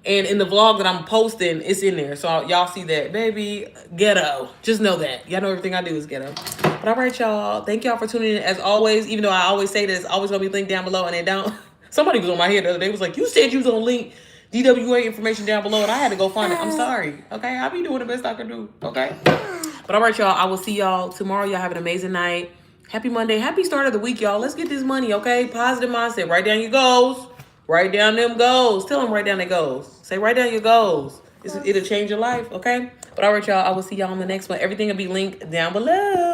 Speaker 1: and in the vlog that I'm posting, it's in there. So y'all see that, baby. Ghetto. Just know that. Y'all know everything I do is ghetto. But all right, y'all. Thank y'all for tuning in as always. Even though I always say that it's always gonna be linked down below, and they don't. Somebody was on my head the other day. Was like, you said you was gonna link DWA information down below, and I had to go find it. I'm sorry. Okay, I'll be doing the best I can do. Okay. But all right, y'all. I will see y'all tomorrow. Y'all have an amazing night. Happy Monday. Happy start of the week, y'all. Let's get this money, okay? Positive mindset. Write down your goals. Write down them goals. Tell them write down their goals. Say write down your goals. It'll change your life, okay? But all right, y'all. I will see y'all on the next one. Everything will be linked down below.